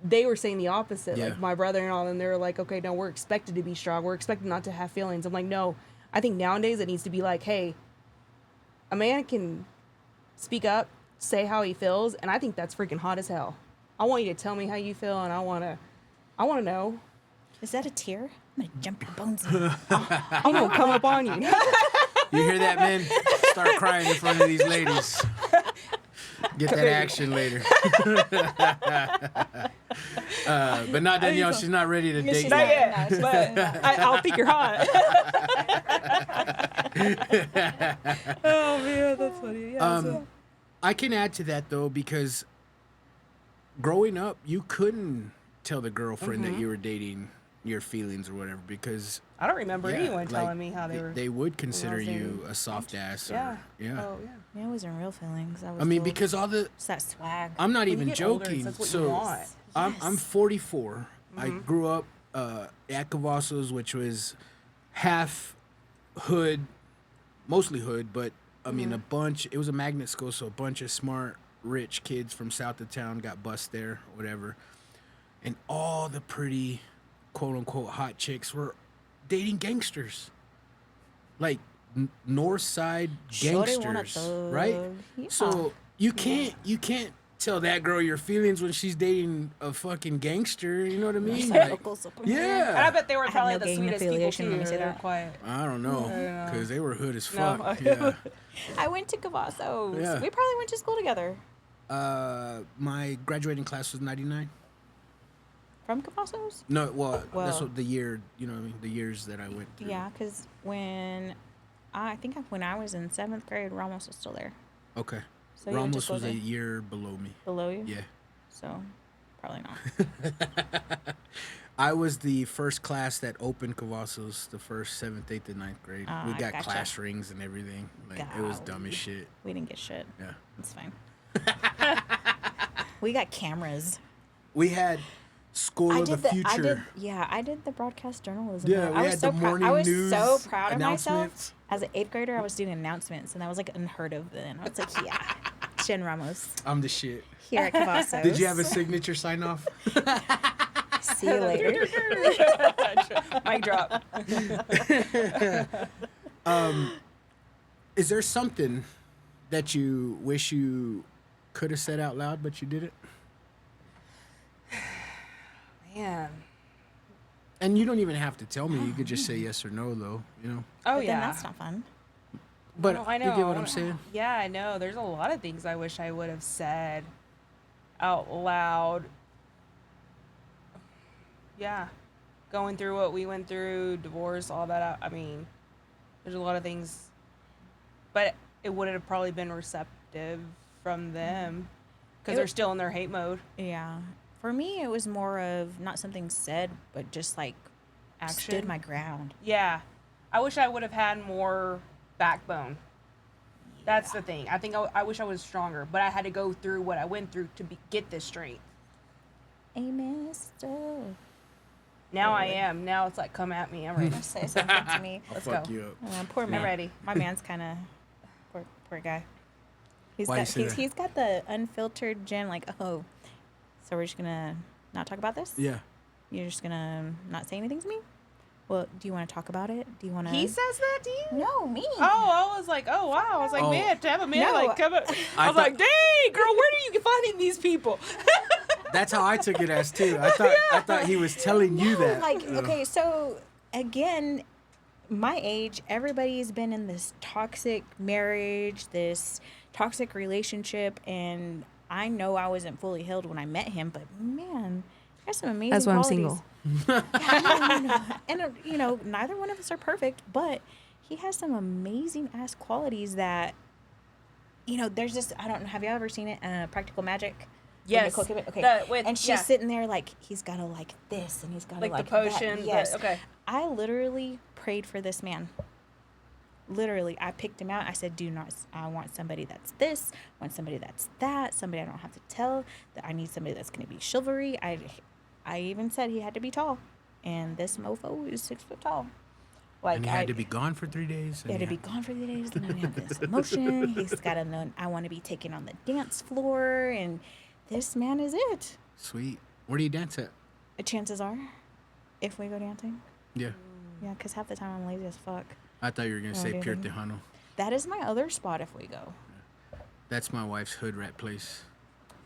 they were saying the opposite. Yeah. Like, my brother-in-law, and they were like, okay, no, we're expected to be strong. We're expected not to have feelings. I'm like, no. I think nowadays it needs to be like, hey, a man can speak up, say how he feels, and I think that's freaking hot as hell. I want you to tell me how you feel, and I want to know. Is that a tear? I'm gonna jump your bones. I'm gonna come up on you. You hear that, men? Start crying in front of these ladies. Get that action later. But not Danielle. She's not ready to date Not yet. yet, but I'll think you're hot. Oh man, that's funny. Yeah, I can add to that, though, because growing up, you couldn't tell the girlfriend that you were dating your feelings or whatever, because I don't remember anyone like, telling me how they were. They would consider dating. you a soft ass. Yeah. Yeah. Oh yeah. Yeah, it wasn't real feelings. I mean, because all the it's that swag. I'm not When even you get older, joking. that's what you So want. I'm 44. I grew up at Cavazos, which was half hood, mostly hood, but I mean a bunch. It was a magnet school, so a bunch of smart, rich kids from south of town got bused there, whatever. And all the pretty, quote unquote, hot chicks were dating gangsters, like North Side Shorty want a gangsters, thug. right? Yeah. So you can't tell that girl your feelings when she's dating a fucking gangster. You know what I mean? Some Like, locals up in here. yeah. And I bet they were have probably no the gang sweetest people affiliation, too. let me say They're that. quiet. I don't know, because they were hood as No. fuck. Yeah. I went to Cavazos. Yeah. We probably went to school together. My graduating class was 99. From Cavazos? No, well, that's Well. what the year, you know what I mean? The years that I went through. Yeah, because when I was in 7th grade, Ramos was still there. Okay. So you went to Ramos school was a there? year below me. Below you? Yeah. So, probably not. I was the first class that opened Cavazos, the first 7th, 8th, and 9th grade. We got Gotcha. class rings and everything. Like, it was dumb as shit. We didn't get shit. Yeah. It's fine. We got cameras. We had School of the Future. I did the broadcast journalism. Yeah, I we was had so the morning I was news so proud of myself. announcements. As an 8th grader, I was doing announcements, and that was like unheard of then. I was like, yeah, Jenn Ramos I'm the shit. here at Cavazos. Did you have a signature sign off? See you later. Mic drop. Is there something that you wish you could have said out loud, but you didn't? Man. And you don't even have to tell me. You could just say yes or no, though. You know. Oh But yeah. then that's not fun. But No, I know. you get what I'm saying? Yeah, I know. There's a lot of things I wish I would have said out loud. Yeah. Going through what we went through, divorce, all that. I mean, there's a lot of things. But it would have probably been receptive from them because they're still in their hate mode. Yeah. For me, it was more of not something said, but just like Action. stood my ground. Yeah. I wish I would have had more backbone. That's the thing. I think I wish I was stronger, but I had to go through what I went through to get this strength. Amen, sister. Now I am. Now it's like, come at me. I'm ready. Say something to me. I'll Let's fuck go. you up. Poor man. ready. My man's kind of poor guy. Why you say that? He's got the unfiltered Jen. Like, oh, so we're just gonna not talk about this? Yeah. You're just gonna not say anything to me? Well, do you want to talk about it? Do you want to? He says that to you? No, me. Oh, I was like, oh, wow. I was like, Oh. man, to have a man No. like come up. I was thought- like, dang, girl, where do you find these people? That's how I took it as too. I thought he was telling you that. Like, okay, so again, my age, everybody's been in this toxic marriage, this toxic relationship, and I know I wasn't fully healed when I met him, but man, there's some amazing That's why I'm qualities. single. And you know, neither one of us are perfect, but he has some amazing ass qualities that, you know, there's this, I don't know, have you ever seen it, Practical Magic? Yes. Okay. And she's yeah. sitting there like, he's got to like this and he's got to Like like the potion. that. Yes. Okay. I literally prayed for this man. Literally, I picked him out. I said, I want somebody that's this, I want somebody that's that, somebody I don't have to tell, that I need somebody that's going to be chivalry. I even said he had to be tall. And this mofo is 6 foot tall. Like, And he had to be gone for 3 days. He had to be gone for 3 days. Then I have this emotion. He's got to know I want to be taken on the dance floor. And this man is it. Sweet. Where do you dance at? Chances are, if we go dancing. Yeah. Yeah, because half the time I'm lazy as fuck. I thought you were going to Oh, say dude. Pure Tejano. That is my other spot if we go. That's my wife's hood rat place.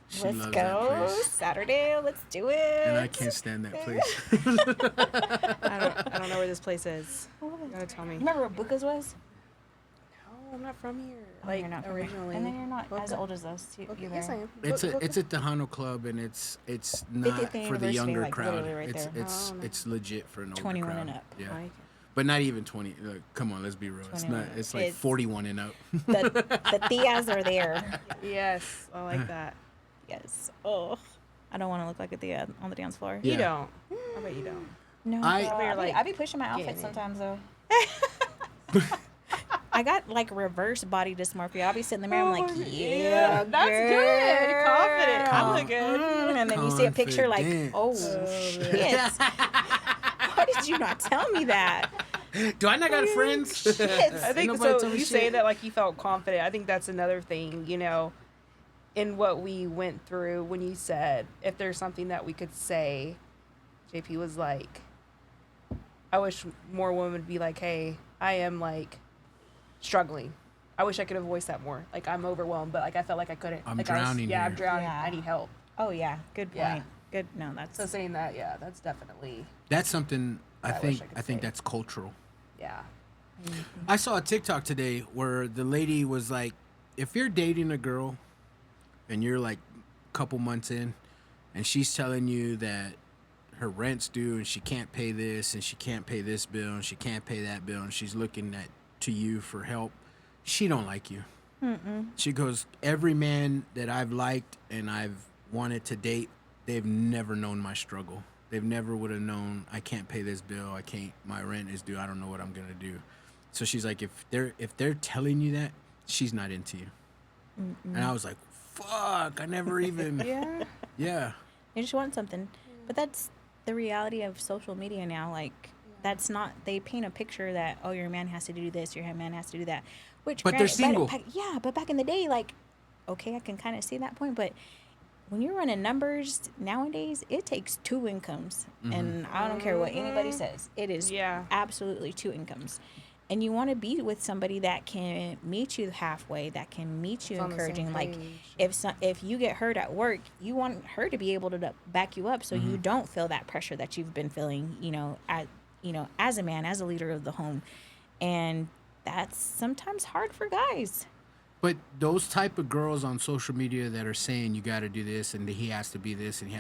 She Let's loves go. that place. Saturday, let's do it. And I can't stand that place. I don't know where this place is. You gotta tell me. Remember what Bukas was? No, I'm not from here. Oh, Like you're not from- originally. And then you're not as Okay. old as us. Okay, Either. yes, I am. It's a Tejano club, and it's not 50th for the anniversary, younger like, crowd. literally right there. It's legit for an older 21 crowd. and up. Yeah, Like it. but not even 20. Come on, let's be real. It's 21. not. It's like It's- 41 and up. The tias are there. Yes, I like that. Yes. Oh, I don't want to look like a tia on the dance floor. Yeah. You don't. I bet you don't. No, I- girl, You're like, I be pushing my outfit getting it. sometimes though. I got like reverse body dysmorphia. I'll be sitting in the mirror. I'm like, yeah, that's good. girl. Confident. I look good. And then you see a picture like, Confident. oh shit. Why did you not tell me that? Do I not got friends? Shit. I think Nobody so. tell me You say shit. that like you felt confident. I think that's another thing, you know, in what we went through when you said if there's something that we could say, JP was like, I wish more women would be like, hey, I am like struggling. I wish I could have voiced that more. Like, I'm overwhelmed, but like I felt like I couldn't. I'm like, drowning here. I'm drowning. Yeah. I need help. Oh yeah, good point. Yeah. Good. No, that's So saying that, yeah, that's definitely, That's something I wish think I could I think say. that's cultural. yeah. I saw a TikTok today where the lady was like, if you're dating a girl and you're like a couple months in and she's telling you that her rent's due and she can't pay this and she can't pay this bill and she can't pay that bill and she's looking to you for help, she don't like you. She goes, every man that I've liked and I've wanted to date, they've never known my struggle. They've never would have known I can't pay this bill. I can't. My rent is due. I don't know what I'm gonna do. So she's like, if they're telling you that, she's not into you. And I was like, fuck. I never even. Yeah. Yeah. they just want something, but that's the reality of social media now. Like that's not. They paint a picture that your man has to do this, your man has to do that. Which, But they're single. But back in the day, like, okay, I can kind of see that point, but. When you're running numbers nowadays, it takes 2 incomes. And I don't care what anybody says. It is absolutely 2 incomes. And you want to be with somebody that can meet you halfway, that can meet you encouraging. Like if you get hurt at work, you want her to be able to back you up so you don't feel that pressure that you've been feeling, as a man, as a leader of the home. And that's sometimes hard for guys. But those type of girls on social media that are saying you got to do this and he has to be this and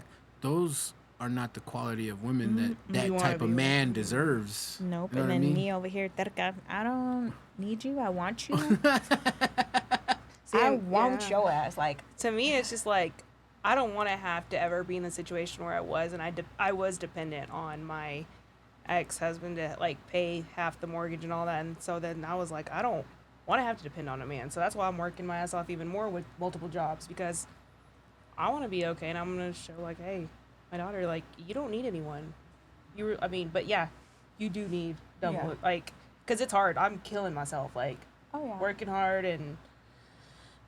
those are not the quality of women that type of man deserves. Nope. You know And what I then mean? me over here, terca, I don't need you. I want you. I want your ass. Like, To me, it's just like, I don't want to have to ever be in the situation where I was, and I was dependent on my ex-husband to like pay half the mortgage and all that. And so then I was like, I don't want to have to depend on a man. So that's why I'm working my ass off even more with multiple jobs, because I want to be okay, and I'm going to show like, hey, my daughter, like, you don't need anyone. But yeah, you do need double, like, because it's hard. I'm killing myself, like, working hard, and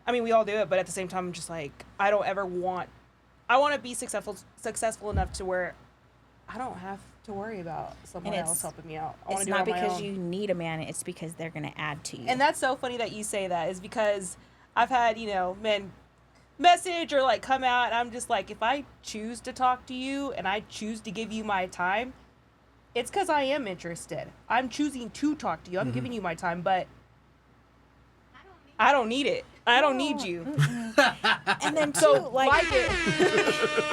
I mean, we all do it, but at the same time, I'm just like, I want to be successful enough to where I don't have to worry about someone else helping me out. It's not because you need a man, it's because they're going to add to you. And that's so funny that you say that, is because I've had, men message or like come out, and I'm just like, if I choose to talk to you and I choose to give you my time, it's because I am interested. I'm choosing to talk to you. I'm giving you my time, but I don't need it. I don't need you. And then So like it.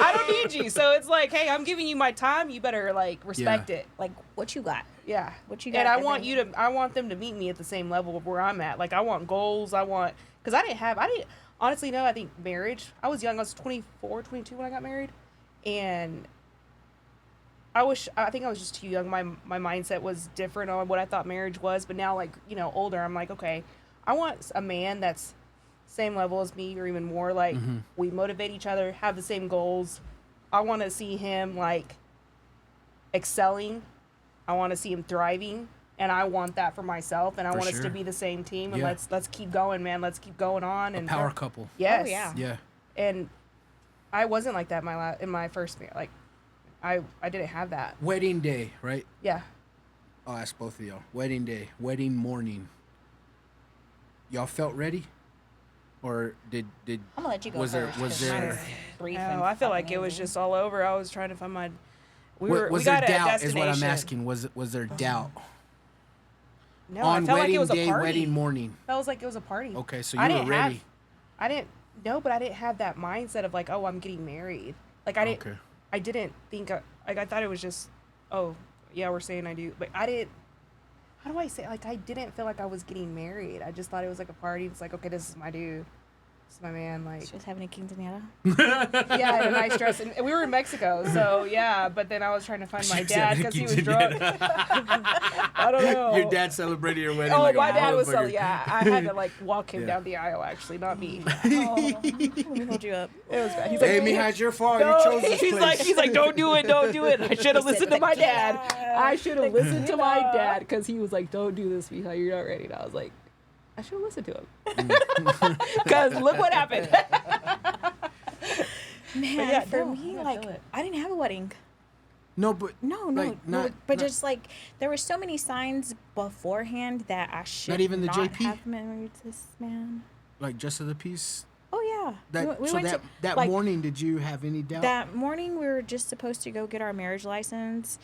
I don't need you. So it's like, hey, I'm giving you my time. You better like respect it. like, what you got? Yeah. What you got? And I want them to meet me at the same level of where I'm at. Like, I want goals. Because I didn't honestly, no, I think marriage, I was young. I was 24, 22 when I got married. And I think I was just too young. My mindset was different on what I thought marriage was. But now, like, older, I'm like, okay, I want a man that's same level as me or even more. Like, we motivate each other, have the same goals. I want to see him, like, excelling. I want to see him thriving. And I want that for myself. And I want us to be the same team. And let's keep going, man. Let's keep going on. And Power couple. Yes. Oh, yeah. Yeah. And I wasn't like that in my first marriage. Like, I didn't have that. Wedding day, right? Yeah. I'll ask both of y'all. Wedding day, wedding morning. Y'all felt ready? Or did I'm gonna let you go was first. there 'cause mine is brief and I feel like fucking it was easy. just all over. I was trying to find my. We was got there a doubt is what I'm destination. asking. Was there doubt? No, On I felt like wedding it was a day, party. wedding morning. Felt like it was a party. Okay, so you were ready. I didn't have that mindset of like, oh, I'm getting married. Like I didn't. Okay. I didn't think. I thought it was just, oh, yeah, we're saying I do, but I didn't. How do I say? Like, I didn't feel like I was getting married. I just thought it was like a party. It's like, okay, this is my dude. This is my man. Like, She was having a quinceañera. yeah, and a nice dress. And we were in Mexico, so yeah. But then I was trying to find my dad because he was drunk. I don't know. Your dad celebrated your wedding. Oh, like my a dad was so, motherfucker. yeah. I had to like walk him Yeah. down the aisle, actually, not me. Let me hold you up. It was bad. He's Hey, like, mija, it's your fault. no, You chose this place. he's like, don't do it. I should have listened to my dad. tequila. I should have listened to my dad because he was like, don't do this, mija, you're not ready. And I was like, I should have listened to him. Because look what happened. Man, yeah, for no, me, I like, feel it. I didn't have a wedding. No, but No, like, but just like there were so many signs beforehand that I should even the not JP? have married this man. like just of the peace. Oh yeah, That we so went that to, that like, morning, did you have any doubt? That morning we were just supposed to go get our marriage license,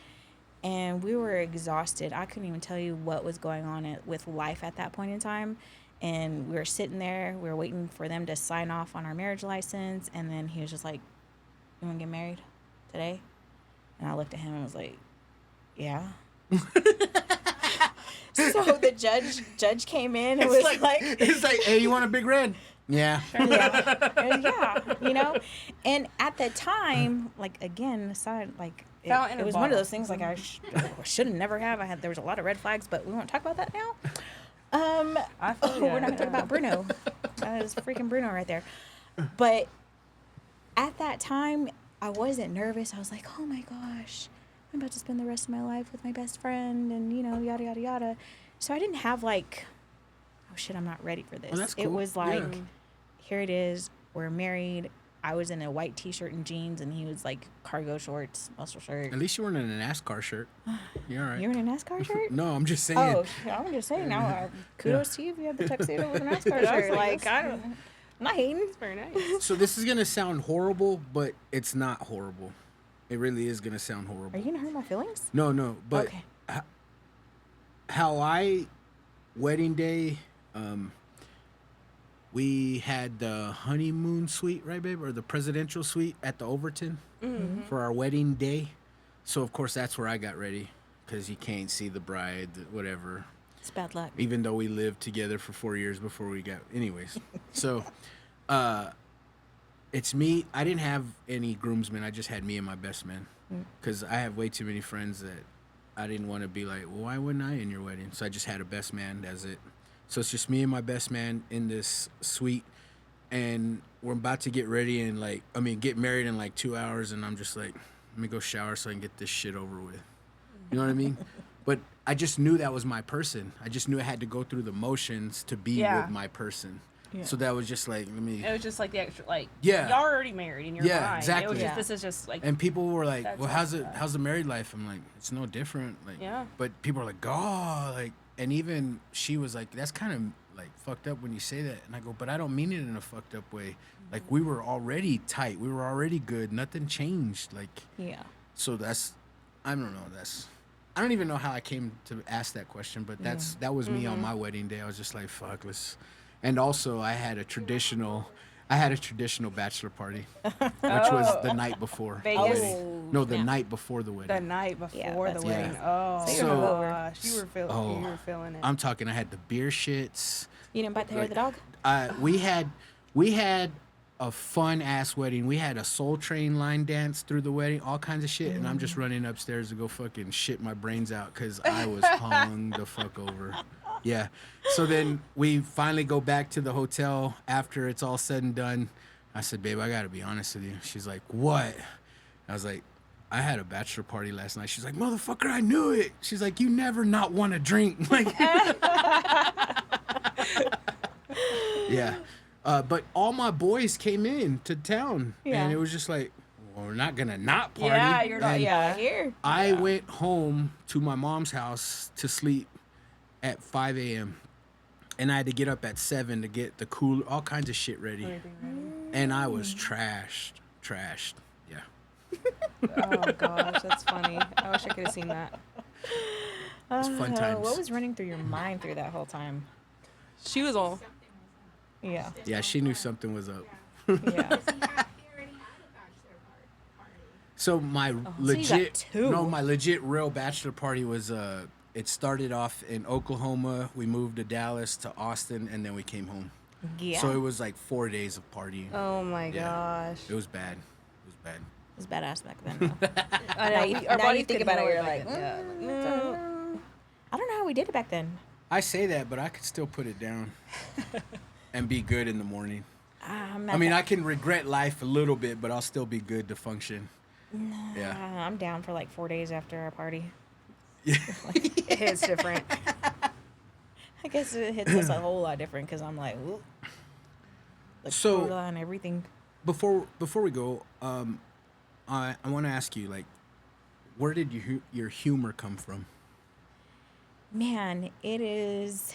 and we were exhausted. I couldn't even tell you what was going on with life at that point in time. And we were sitting there, we were waiting for them to sign off on our marriage license, and then he was just like, "You want to get married today?" And I looked at him and was like, "Yeah." So the judge came in and was like, it's like, hey, you want a big red? Yeah. yeah, and at the time, like, again, it was one of those things like I should have never have. There was a lot of red flags, but we won't talk about that now. We're not gonna talk about Bruno. That is freaking Bruno right there. But at that time, I wasn't nervous. I was like, oh my gosh, I'm about to spend the rest of my life with my best friend, and yada yada yada. So I didn't have like, oh shit, I'm not ready for this. Oh, that's cool. It was like, Yeah. Here it is. We're married. I was in a white t-shirt and jeans, and he was like cargo shorts, muscle shirt. At least you weren't in a NASCAR shirt. You're all right. You're in a NASCAR shirt? No, I'm just saying. Oh, I'm just saying now. Kudos to you if you had the tuxedo with a NASCAR shirt. Like, I'm not hating. It's very nice. So this is gonna sound horrible, but it's not horrible. It really is gonna sound horrible. Are you gonna hurt my feelings? No, but Okay. how I wedding day, we had the honeymoon suite, right, babe, or the presidential suite at the Overton for our wedding day. So of course that's where I got ready, because you can't see the bride, whatever. It's bad luck. Even though we lived together for 4 years before we got, anyways. So, it's me. I didn't have any groomsmen. I just had me and my best man, because I have way too many friends that I didn't want to be like, well, why wouldn't I in your wedding? So I just had a best man. That's it. So it's just me and my best man in this suite, and we're about to get ready and get married in like 2 hours, and I'm just like, let me go shower so I can get this shit over with. You know what I mean? But I just knew that was my person. I just knew I had to go through the motions to be with my person. Yeah. So that was just like, let me. It was just like the extra, like, Yeah. y'all are already married in your Yeah, mind. exactly. It was just, Yeah. this is just like, And people were like, That's well, awesome. how's the married life? I'm like, it's no different. Like, Yeah. But people are like, oh, like, and even she was like, that's kind of like fucked up when you say that. And I go, but I don't mean it in a fucked up way. Like, we were already tight. We were already good. Nothing changed. Like, Yeah. so I don't know. I don't even know how I came to ask that question, but that was me on my wedding day. I was just like, fuck, and also I had a traditional bachelor party, which was the night before the Vegas? wedding. No, the night before the wedding. the night before Yeah, the that's wedding. right. Oh, So you're hungover. gosh. You were feeling it. I'm talking, I had the beer shits. You didn't bite the hair of the dog? We had a fun ass wedding. We had a Soul Train line dance through the wedding, all kinds of shit, and I'm just running upstairs to go fucking shit my brains out because I was hung the fuck over. Yeah. So then we finally go back to the hotel after it's all said and done. I said, babe, I gotta be honest with you. She's like, what? I was like, I had a bachelor party last night. She's like, motherfucker, I knew it. She's like, you never not want to drink. Like, yeah. But all my boys came in to town, Yeah. and it was just like, well, we're not gonna not party. Yeah, you're not. And Yeah. Here. I went home to my mom's house to sleep at 5 a.m. and I had to get up at 7 to get the cooler, all kinds of shit ready. And I was trashed. Yeah. Oh gosh, that's funny. I wish I could have seen that. It's fun times. What was running through your mind through that whole time? She was all. Yeah. Yeah, she knew something was up. Yeah. So my so you got legit, two. my legit real bachelor party was, it started off in Oklahoma. We moved to Dallas, to Austin, and then we came home. Yeah. So it was like 4 days of partying. Oh my Yeah. gosh. It was bad. It was badass back then. Though. I Now know. you- Our now bodies you think couldn't about it, handle you're back like, then. No. I don't know how we did it back then. I say that, but I could still put it down and be good in the morning. I mean, that. I can regret life a little bit, but I'll still be good to function. Yeah. I'm down for like 4 days after our party. It hits different. I guess it hits us a whole lot different because I'm like, whoop. Like, So- cola and everything. Before we go, I want to ask you, like, where did your humor come from? Man, it is,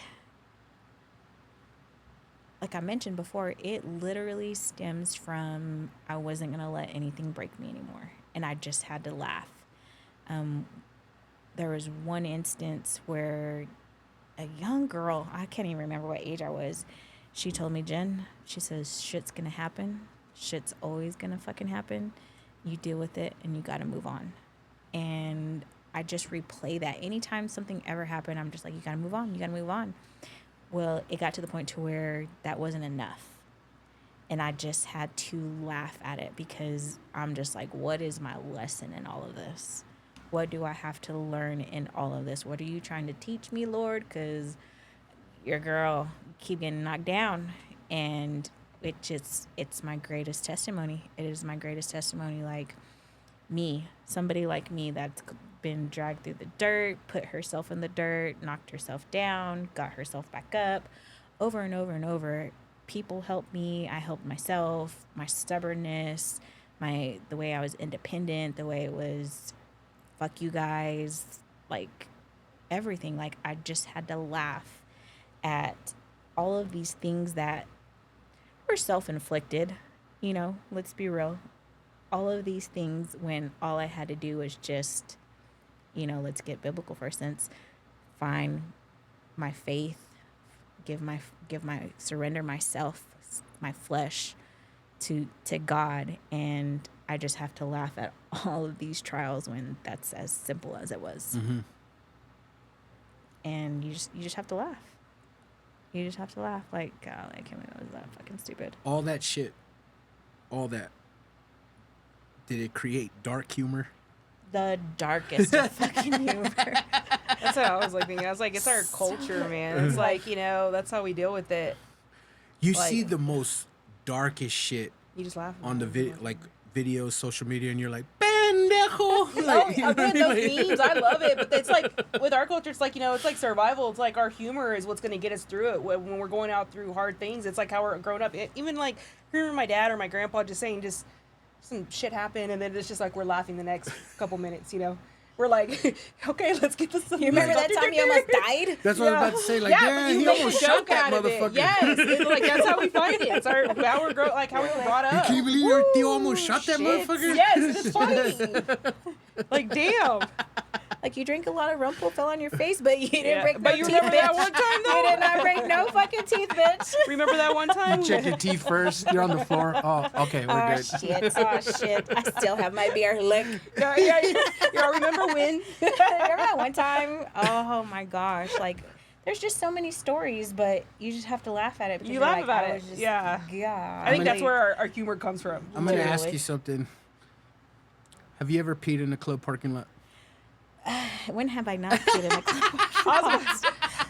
like I mentioned before, it literally stems from I wasn't going to let anything break me anymore. And I just had to laugh. There was one instance where a young girl, I can't even remember what age I was, she told me, Jen, she says, shit's going to happen. Shit's always going to fucking happen. You deal with it and you got to move on. And I just replay that. Anytime something ever happened, I'm just like, you got to move on. You got to move on. Well, it got to the point to where that wasn't enough. And I just had to laugh at it because I'm just like, what is my lesson in all of this? What do I have to learn in all of this? What are you trying to teach me, Lord? Because your girl keep getting knocked down. And it's my greatest testimony. It is my greatest testimony. Like me, somebody like me that's been dragged through the dirt, put herself in the dirt, knocked herself down, got herself back up over and over and over. People helped me. I helped myself. My stubbornness, the way I was independent, the way it was, fuck you guys, like everything. Like I just had to laugh at all of these things that were self-inflicted, let's be real. All of these things when all I had to do was just, let's get biblical for a sense, find my faith, surrender myself, my flesh to God. And I just have to laugh at all of these trials when that's as simple as it was. Mm-hmm. And you just have to laugh. You just have to laugh. Like, God, I can't believe that was that fucking stupid. All that shit, did it create dark humor? The darkest of fucking humor. That's what I was like thinking. I was like, it's our culture, man. It's like, that's how we deal with it. You Like, see the most darkest shit you just laugh on the videos, social media, and you're like, pendejo. Like, Again, those memes, I love it. But it's like, with our culture, it's like, it's like survival. It's like our humor is what's going to get us through it when we're going out through hard things. It's like how we're growing up. Even like, I remember my dad or my grandpa just saying, just some shit happened, and then it's just like we're laughing the next couple minutes, We're like, okay, let's get this. You remember that time you almost died? That's what I was about to say. Like, yeah, he almost shot that motherfucker. Yes, it's like that's how we find it. It's how we're how we were brought up. Can you believe your tío almost shot that motherfucker? Yes, it's funny. Like, damn. Like, you drink a lot of rumple, fell on your face, but you didn't break no but you teeth, remember bitch. that one time, though? You did not break no fucking teeth, bitch. Remember that one time? You check your teeth first. You're on the floor. Oh, okay, we're good. Shit. Oh, shit. I still have my beer lick. Yeah, remember when? Remember that one time? Oh, my gosh. Like, there's just so many stories, but you just have to laugh at it. Because You laugh like, about it. Yeah. God. I think that's where our humor comes from. I'm going to ask you something. Have you ever peed in a club parking lot? When have I not peed in a club?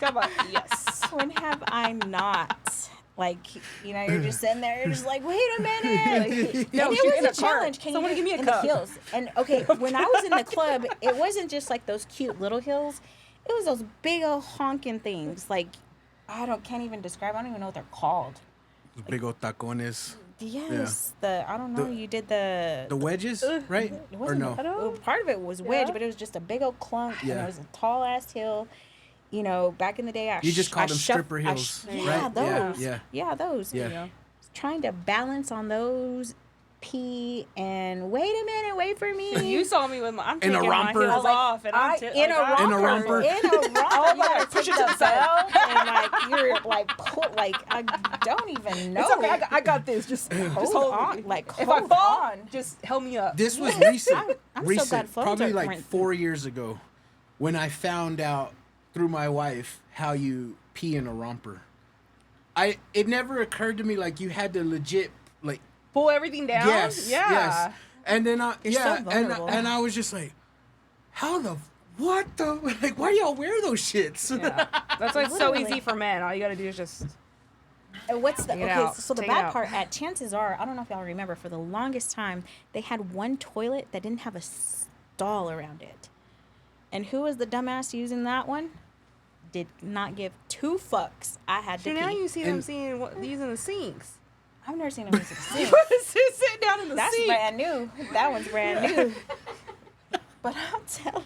Come on. Yes. When have I not? Like, you're just sitting there, you're just like, wait a minute. Like, No, and you're it in was a a cart. challenge. Can Someone you give me a in cup. the hills? And okay, when I was in the club, it wasn't just like those cute little hills. It was those big old honking things. Like, can't even describe. I don't even know what they're called. Big old tacones. Yes, I don't know. You did the wedges, right? It Or wasn't no? well, part of it was wedge, but it was just a big old clunk, and it was a tall ass hill. Back in the day, You just called them stripper hills, yeah, right? those. Yeah. Yeah, those. Yeah. Trying to balance on those, pee, and wait a minute, wait for me. You saw me with I'm taking a romper. my heels off, and I'm in a romper. In a romper. Oh, my God, push it to the side. and like you're like I don't even know. It's okay. I got this. Just hold on. me. Like, if I hold fall, on. just help me up. This was recent. I'm so recent. glad phones Probably are like 4 years ago, when I found out through my wife how you pee in a romper. It never occurred to me like you had to legit like Pull everything down. yes. And then so vulnerable. and I was just like, what the like? Why do y'all wear those shits? Yeah. That's why it's so Literally. easy for men. All you gotta do is just. And what's the Take it okay? out. So the Take it bad out. part, chances are, I don't know if y'all remember, for the longest time they had one toilet that didn't have a stall around it, and who was the dumbass using that one? Did not give two fucks. I had to So pee. now you see them using the sinks. I've never seen them use a sink. Sitting down in the That's sink. brand new. That one's brand new. But I'm telling.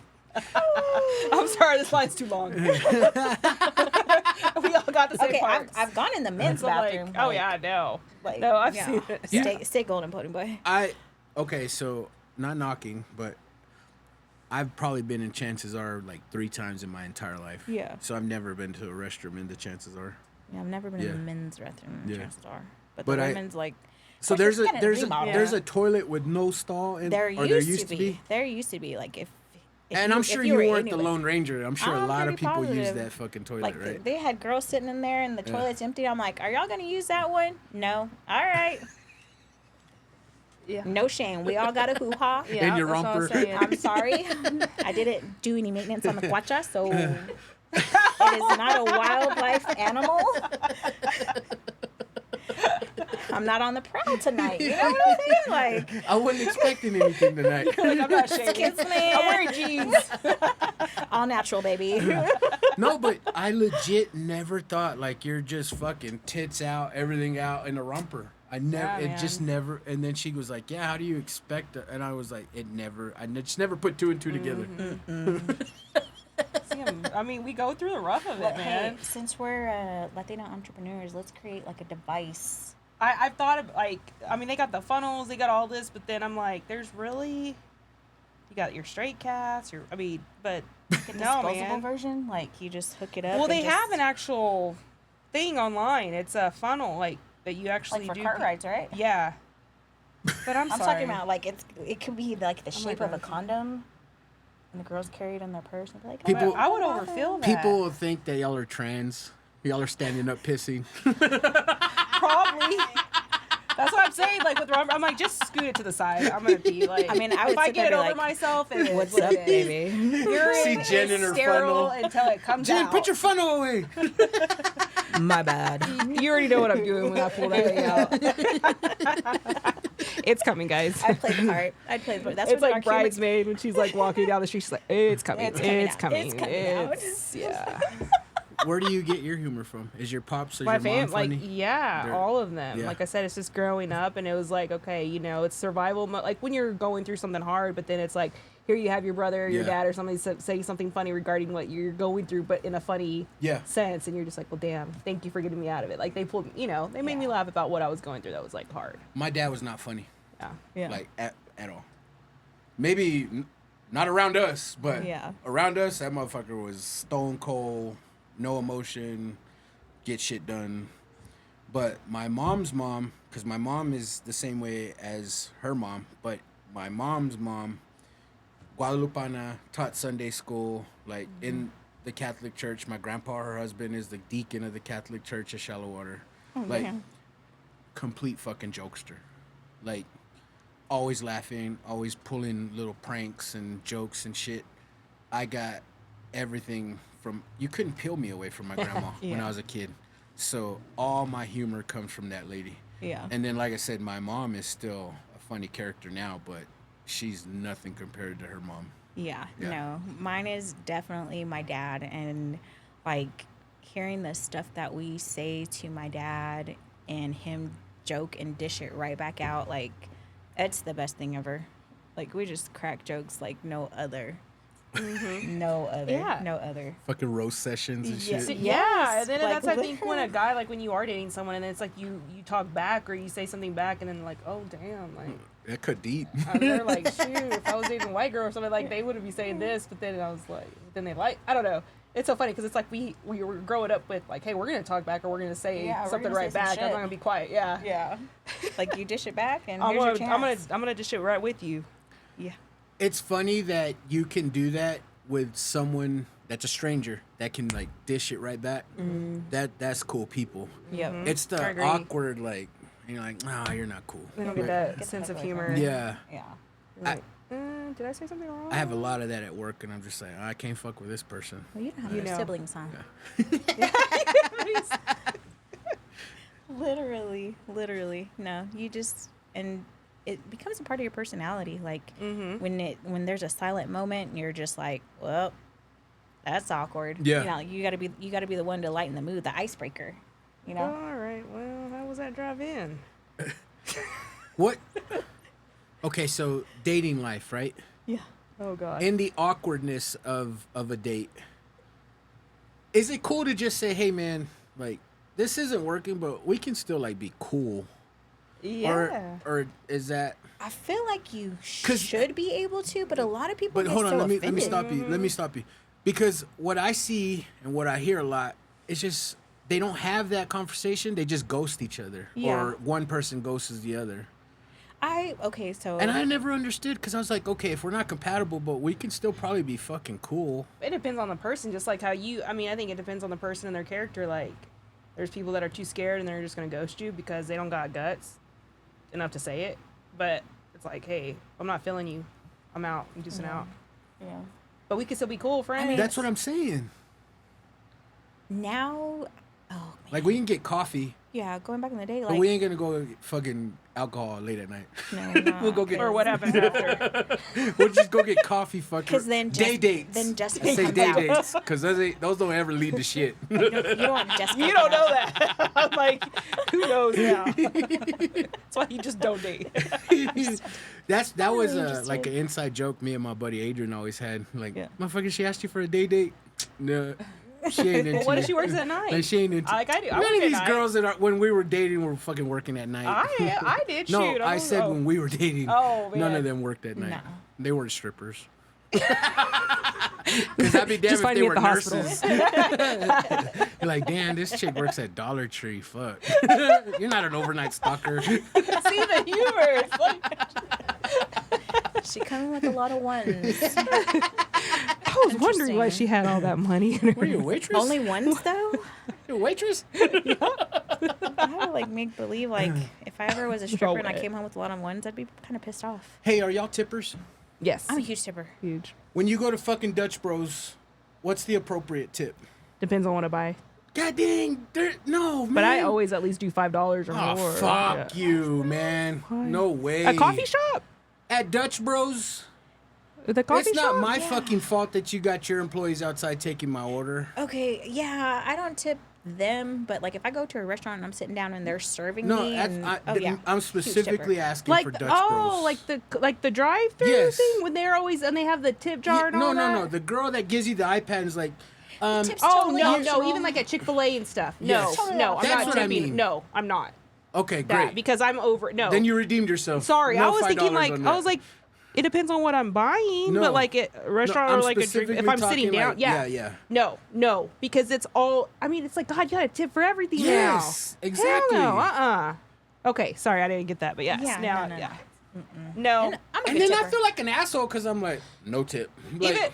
I'm sorry, this line's too long. We all got the same Okay, parts. I've gone in the men's So, like, bathroom. oh like- yeah, I know. Like, No, I've yeah. seen it. Stay golden, podium boy. Okay, so not knocking, but I've probably been in Chances Are like 3 times in my entire life. Yeah. So I've never been to a restroom in the Chances Are. Yeah, I've never been Yeah. in the men's bathroom. Yeah. Chances are, but But the I- women's like. So of course, there's it's a kinda there's a remodeled. there's a toilet with no stall in There or used to be. There used to be like if and you, I'm if sure you you were weren't the anywhere- Lone Ranger. I'm sure a I'm lot of pretty people use positive. that fucking toilet, like right? they had girls sitting in there and the toilet's empty. I'm like, are y'all gonna use that one? No. All right. Yeah. No shame. We all got a hoo ha. Yeah, In your that's what I'm romper. saying. I'm sorry. I didn't do any maintenance on the quacha, so it is not a wildlife animal. I'm not on the prowl tonight. You know what I'm saying? Like, I wasn't expecting anything tonight. I'm not shaving. kids, I'm man. wearing jeans. All natural, baby. No, but I legit never thought like you're just fucking tits out, everything out in a romper. I never, Yeah, it just never. And then she was like, "Yeah, how do you expect it?" And I was like, "It never. I just never put 2 and 2 together." See, I mean, we go through the rough of it, But man. hey, since we're Latino entrepreneurs, let's create like a device. I've thought of like, I mean, they got the funnels, they got all this, but then I'm like, there's really, you got your straight cats, but no, Disposable man. version, like you just hook it up. Well, and they just, have an actual thing online. It's a funnel, like that you actually like for do. cart rides, right? Yeah. But I'm I'm sorry. talking about like it could be like the shape of a God. condom, and the girls carry it in their purse and be like, People- I would overfill that. People will think that y'all are trans. Y'all are standing up pissing. Probably. That's what I'm saying. Like with rubber, I'm like, just scoot it to the side. I'm gonna be like, I mean, I would if I sit there get and be over like, myself, and "What's look up, at this. baby?" Urine See Jen is in her sterile funnel. until it comes Jen, out. put your funnel away. My bad. You already know what I'm doing when I pull that thing out. It's coming, guys. I'd play the part. I'd play the part. That's It's what like bridesmaid when she's like walking down the street. She's like, "It's coming. It's coming out. coming. It's coming out." It's- yeah. Where do you get your humor from? Is your pops or My your mom fam, like, funny? yeah, They're- all of them. yeah. Like I said, it's just growing up, and it was like, okay, you know, it's survival. Like when you're going through something hard, but then it's like, here you have your brother, or your Yeah. dad, or somebody say something funny regarding what you're going through, but in a funny Yeah. sense, and you're just like, well, damn, thank you for getting me out of it. Like they pulled, you know, they made me laugh about what I was going through. That was like hard. My dad was not funny. Yeah. Yeah. Like at all. Maybe not around us, but Yeah. around us, that motherfucker was stone cold, no emotion, get shit done. But my mom's mom, because my mom is the same way as her mom, but my mom's mom, Guadalupana, taught Sunday school, like in the Catholic Church. My grandpa, her husband, is the deacon of the Catholic Church of Shallow Water. Like, man. complete fucking jokester. Like, always laughing, always pulling little pranks and jokes and shit. I got everything from, you couldn't peel me away from my grandma when Yeah. I was a kid. So all my humor comes from that lady. Yeah. And then, like I said, my mom is still a funny character now, but she's nothing compared to her mom. Yeah, Yeah. no. Mine is definitely my dad, and like hearing the stuff that we say to my dad and him joke and dish it right back out, like it's the best thing ever. Like we just crack jokes like no other. No other. Yeah. No other. Fucking roast sessions and Yes. shit. Yeah, and then like, that's I think when a guy like when you are dating someone and it's like you talk back or you say something back and then like, oh damn, like That could deep. they're like, shoot, if I was dating a white girl or something, like they wouldn't be saying this, but then I was like, then they like, I don't know. It's so funny because it's like we were growing up with like, hey, we're gonna talk back or we're gonna say Yeah, we're something gonna right say some back. I'm shit. not gonna be quiet. Yeah. Yeah. Like you dish it back and I'm here's your gonna chance. I'm gonna just shit right with you. Yeah. It's funny that you can do that with someone that's a stranger that can like dish it right back. That's cool people. Yep. It's I the agree. awkward like you're like, nah, you're not cool. They don't get Right? that Get the sense fuck of away from humor. me. Yeah. Yeah. Like, did I say something wrong? I have a lot of that at work, and I'm just like, I can't fuck with this person. Well, you don't have You no know. siblings, huh? Literally. No, you just, and it becomes a part of your personality. Like when there's a silent moment, and you're just like, well, that's awkward. Yeah. You know, you gotta be the one to lighten the mood, the icebreaker. You know. All right. Well, how was that drive in? What? Okay, so dating life, right? Yeah. Oh God. in the awkwardness of a date, is it cool to just say, "Hey, man, like this isn't working, but we can still like be cool," Yeah. or is that? I feel like you 'Cause- should be able to, but a lot of people But get hold on, so let me offended. stop you. Let me stop you, because what I see and what I hear a lot is just they don't have that conversation. They just ghost each other, Yeah. or one person ghosts the other. Okay, so And I never understood because I was like, okay, if we're not compatible, but we can still probably be fucking cool. It depends on the person, just like how you. I mean, I think it depends on the person and their character. Like, there's people that are too scared and they're just gonna ghost you because they don't got guts enough to say it. But it's like, hey, I'm not feeling you. I'm out. I'm just out. yeah. But we can still be cool friends. That's what I'm saying. Now, oh man. Like we can get coffee, Yeah, going back in the day, but like we ain't gonna go get fucking alcohol late at night. no, We'll go get or what happens after. We'll just go get coffee, fucking. because then day dates. Then Jessica I say comes day out. dates because those don't ever lead to shit. You don't want Jessica. You don't know that. I'm like, who knows now? That's why you just don't date. That was really like interested. an inside joke me and my buddy Adrian always had. Like, Yeah. motherfucker, she asked you for a day date. No, she ain't into What it. if she works at night? Like, she ain't into Like I do. I None work of at these night. girls that are, when we were dating were fucking working at night. I did. No, shoot. I said when we were dating. Oh, None man. of them worked at night. No. They weren't strippers. Because I'd be damned Just if find they me were at the hospital. nurses. You're like, damn, this chick works at Dollar Tree. Fuck. You're not an overnight stalker. See the humor. It's like, She coming with a lot of ones. I was wondering why she had all that money. In her. Were you a waitress? Only ones though. You a waitress? I would like make believe like if I ever was a stripper and I way. came home with a lot of ones, I'd be kind of pissed off. Hey, are y'all tippers? Yes. I'm a huge tipper. huge. When you go to fucking Dutch Bros, what's the appropriate tip? Depends on what I buy. God dang, no, man. But I always at least do $5 or Oh, more. fuck you, man. No way. A coffee shop. At Dutch Bros, The coffee it's shop. not my Yeah. fucking fault that you got your employees outside taking my order. Okay, yeah, I don't tip them, but like if I go to a restaurant and I'm sitting down and they're serving No, me, and, I'm huge specifically tipper. asking like for Dutch Bros. like the drive-through Yes. thing when they're always and they have the tip jar and all that. No. The girl that gives you the iPad is like, Tips Oh totally no, optional. no, even like at Chick-fil-A and stuff. Yes. No, I'm That's not what I tipping. mean. No, I'm not. okay, That great. because I'm over. No, Then you redeemed yourself. sorry. No I was thinking $5 like on I that. was like, it depends on what I'm buying. No. But like at a restaurant I'm or like a drink, if specifically I'm sitting talking down, like- yeah, yeah. No, because it's all. I mean, it's like God, you got a tip for everything Yes, now. exactly. Hell no, Okay, sorry, I didn't get that, but yes, Yeah, now, no. yeah. No, And I'm a And good then I tipper. feel like an asshole because I'm like, no tip. Like,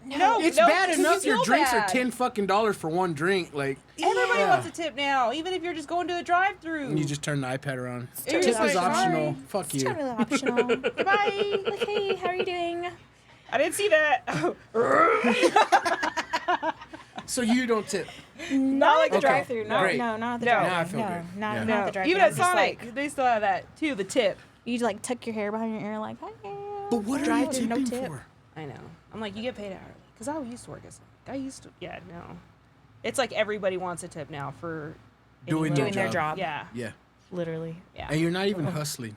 no, it's no, bad 'cause enough you your feel drinks bad. are $10 fucking for one drink. Like, Everybody Yeah. wants a tip now, even if you're just going to a drive-through. and you just turn the iPad around. You're Tip just is like, optional. sorry. Fuck It's you. totally optional. Goodbye. Like, hey, how are you doing? I didn't see that. So you don't tip. Not like the Okay, drive-through. No, great. no, not at the No. drive-through. Now I feel no, good. not, Yeah. not at the drive-through. Even I'm at just Sonic, like they still have that too. The tip. you like tuck your hair behind your ear, like, hi. But what are you Drive-through, no tipping tip. for? I know. I'm like, you get paid hourly because I used to work at Sonic. I used to. Yeah, no. It's like everybody wants a tip now for any Doing little- Doing their job. Yeah, Yeah. Literally. yeah. And you're not even hustling.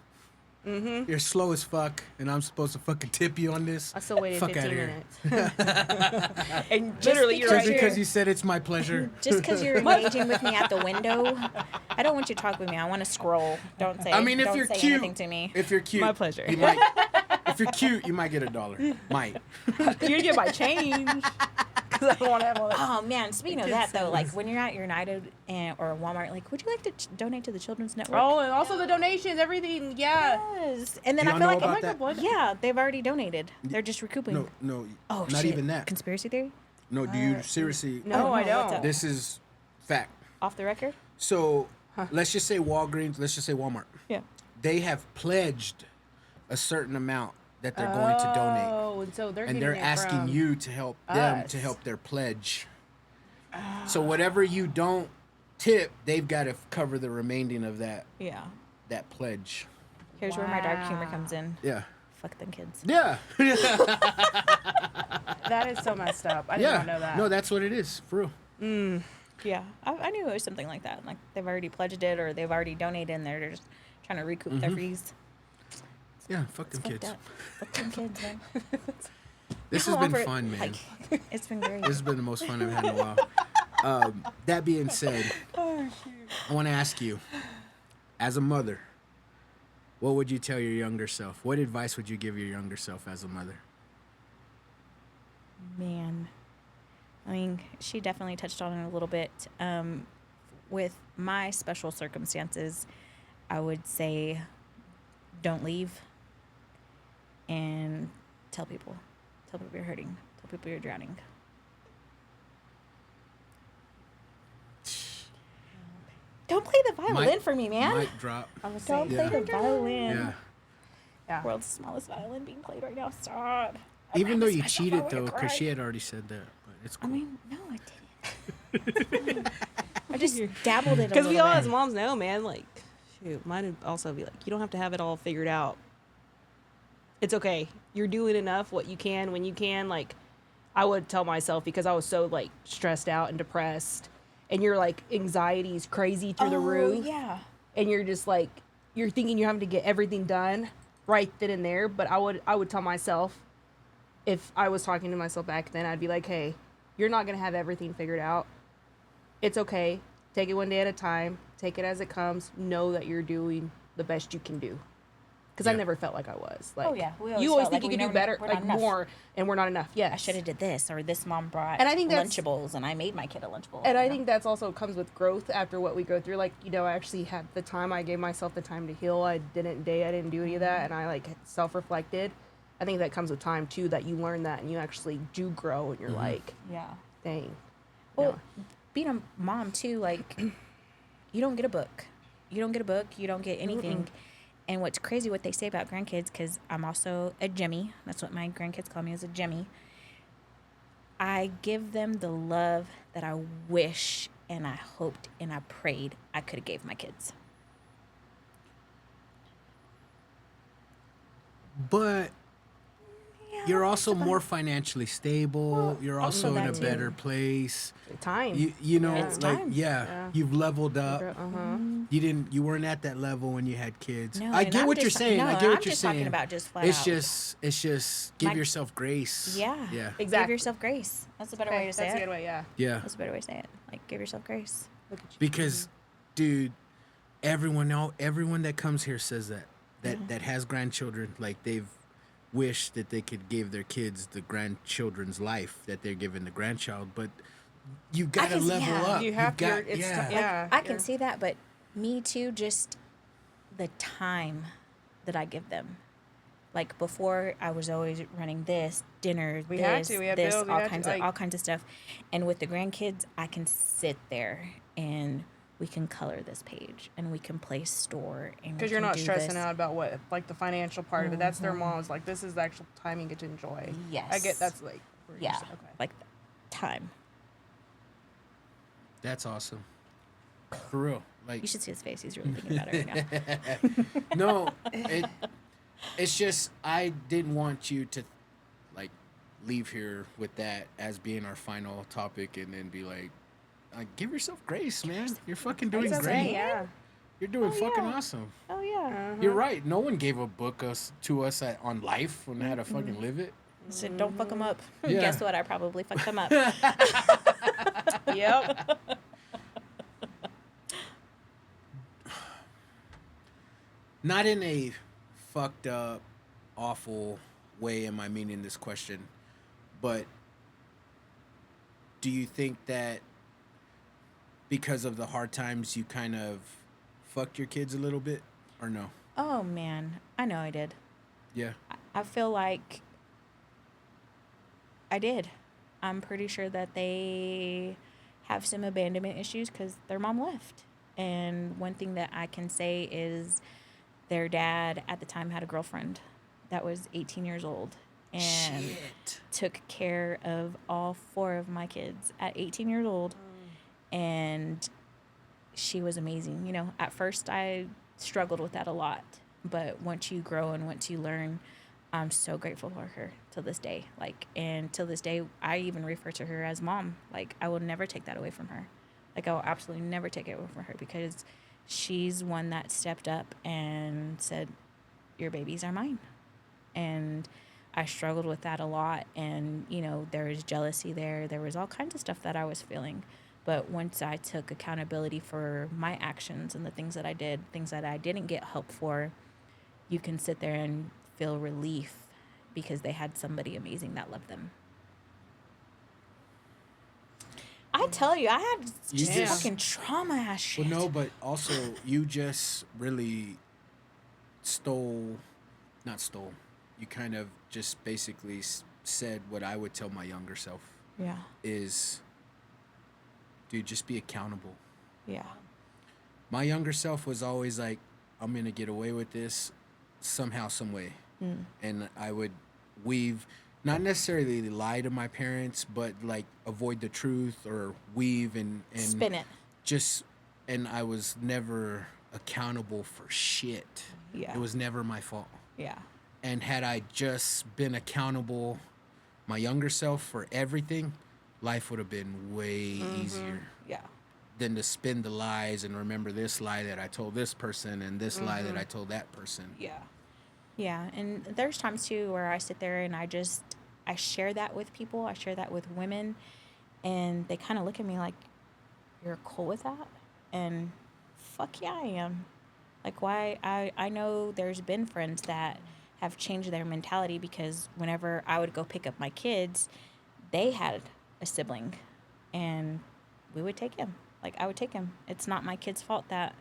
Mm-hmm. You're slow as fuck, and I'm supposed to fucking tip you on this. I still waited Fuck 15 outta here. minutes. And literally, you're Just right because here. you said it's my pleasure. Just because you're engaging with me at the window, I don't want you to talk with me. I want to scroll. Don't say. I mean, if don't you're say cute, anything to me. if you're cute, My pleasure. You might. If you're cute, you might get $1. Might. You get my change because I don't want to have all that. Oh man! Speaking of that though, like when you're at United or Walmart, like, would you like to donate to the Children's Network? Oh, and also the donations, everything. Yeah. yes. And then Do I y'all feel know like, about oh my that? God, yeah, they've already donated. They're just recouping. No. Oh not shit. even that. Conspiracy theory? No, do you seriously? No, Oh, I what's don't. up? This is fact. Off the record? So let's just say Walgreens. Let's just say Walmart. Yeah. They have pledged a certain amount that they're going to donate, Oh, and so they're and getting they're it asking from you to help them us. to help their pledge. So whatever you don't tip, they've got to cover the remaining of that Yeah. pledge. Here's where my dark humor Wow. comes in. Yeah. Fuck them kids. Yeah. That is so messed up. I did not know that. No, that's what it is, for real. Yeah. I knew it was something like that. Like they've already pledged it or they've already donated and they're just trying to recoup their fees. Yeah, fuck them kids. Fuck them kids, man. This has been fun, man. Like, it's been great. This has been the most fun I've had in a while. That being said, I want to ask you, as a mother, what would you tell your younger self? What advice would you give your younger self as a mother? Man, I mean, she definitely touched on it a little bit. With my special circumstances, I would say don't leave and tell people you're hurting, tell people you're drowning. Don't play the violin for me, man. Mic drop. Don't play the violin. Yeah. World's smallest violin being played right now. Stop. Even though you cheated, though, because she had already said that. But it's cool. I mean, no, I didn't. I just dabbled it a little bit. Because we all as moms know, man, like, shoot, mine would also be like, you don't have to have it all figured out. It's okay. You're doing enough what you can when you can. Like, I would tell myself, because I was so, like, stressed out and depressed, and your, like, anxiety's crazy through the roof. Yeah. And you're just, like, you're thinking you're having to get everything done right then and there. But I would tell myself, if I was talking to myself back then, I'd be like, hey, you're not going to have everything figured out. It's okay. Take it one day at a time. Take it as it comes. Know that you're doing the best you can do. Because I never felt like I was. Like, we always you always felt think like you we can do never- better, we're not like enough. more, and we're not enough. Yes. I should have did this, or this mom brought And I think that's- Lunchables, and I made my kid a Lunchable. And I think that's also comes with growth after what we go through. Like, you know, I actually had the time. I gave myself the time to heal. I didn't do any of that. And I, like, self-reflected. I think that comes with time, too, that you learn that and you actually do grow. And you're like, yeah. dang. Well, being a mom, too, like, you don't get a book. You don't get anything. And what's crazy what they say about grandkids, because I'm also a Jimmy. That's what my grandkids call me, is a Jimmy. I give them the love that I wish and I hoped and I prayed I could have gave my kids. But you're also more financially stable. You're also in a that too. better place. Time. You know, It's like time. you've leveled up. Uh-huh. You weren't at that level when you had kids. No, I and get I'm what you're just- saying. no, I get I'm what you're just saying. talking about just flat it's out. just give My- yourself grace. Yeah. Yeah. Exactly. Give yourself grace. That's a better way to say That's it. a good way, yeah. Yeah. That's a better way to say it. Like, give yourself grace. Look at you. Because, dude, everyone that comes here says that has grandchildren, like they've wished that they could give their kids the grandchildren's life that they're giving the grandchild, but you gotta can- level yeah. up. You have You've to. got, It's yeah. yeah. I can see that, but me too, just the time that I give them. Like, before, I was always running this, dinner, We this, had to. We had this, bills. We all had to, kinds like- of all kinds of stuff. And with the grandkids, I can sit there and we can color this page and we can play store and Because you're not stressing out about what, like, the financial part of it. That's their mom's. Like, this is the actual time you get to enjoy. Yes. I get that's like. where you're Yeah, okay. like time. That's awesome. For real. Like, You should see his face. He's really thinking about it right now. no, it's just I didn't want you to like leave here with that as being our final topic and then be like give yourself grace, man. You're fucking doing It's great. okay, yeah. You're doing fucking yeah. awesome. Oh, yeah. You're right. No one gave a book to us on life on how to fucking live it. So don't fuck them up. Yeah. Guess what? I probably fucked them up. Yep. Not in a fucked up, awful way am I meaning this question, but do you think that because of the hard times you kind of fucked your kids a little bit or no? Oh, man. I know I did. Yeah. I feel like I did. I'm pretty sure that they have some abandonment issues because their mom left. And one thing that I can say is their dad at the time had a girlfriend that was 18 years old and took care of all 4 of my kids at 18 years old. And she was amazing. You know, at first I struggled with that a lot, but once you grow and once you learn, I'm so grateful for her till this day. Like, and till this day, I even refer to her as mom. Like, I will never take that away from her. Like, I will absolutely never take it away from her because she's one that stepped up and said, your babies are mine. And I struggled with that a lot. And, you know, there was jealousy there. There was all kinds of stuff that I was feeling. But once I took accountability for my actions and the things that I did, things that I didn't get help for, you can sit there and feel relief because they had somebody amazing that loved them. I tell you, I had just fucking trauma ass shit. Well, no, but also you just really you kind of just basically said what I would tell my younger self. Yeah. Is, dude, just be accountable. Yeah. My younger self was always like, I'm going to get away with this somehow, some way. And I would weave, not necessarily lie to my parents, but like avoid the truth or weave and spin it. And I was never accountable for shit. Yeah. It was never my fault. Yeah. And had I just been accountable, my younger self, for everything, life would have been way easier. Yeah. Than to spin the lies and remember this lie that I told this person and this lie that I told that person. Yeah. Yeah. And there's times too where I sit there and I share that with people. I share that with women, and they kind of look at me like, you're cool with that? And fuck yeah, I am. Like, why? I know there's been friends that have changed their mentality because whenever I would go pick up my kids, they had a sibling and we would take him. Like, I would take him. It's not my kid's fault that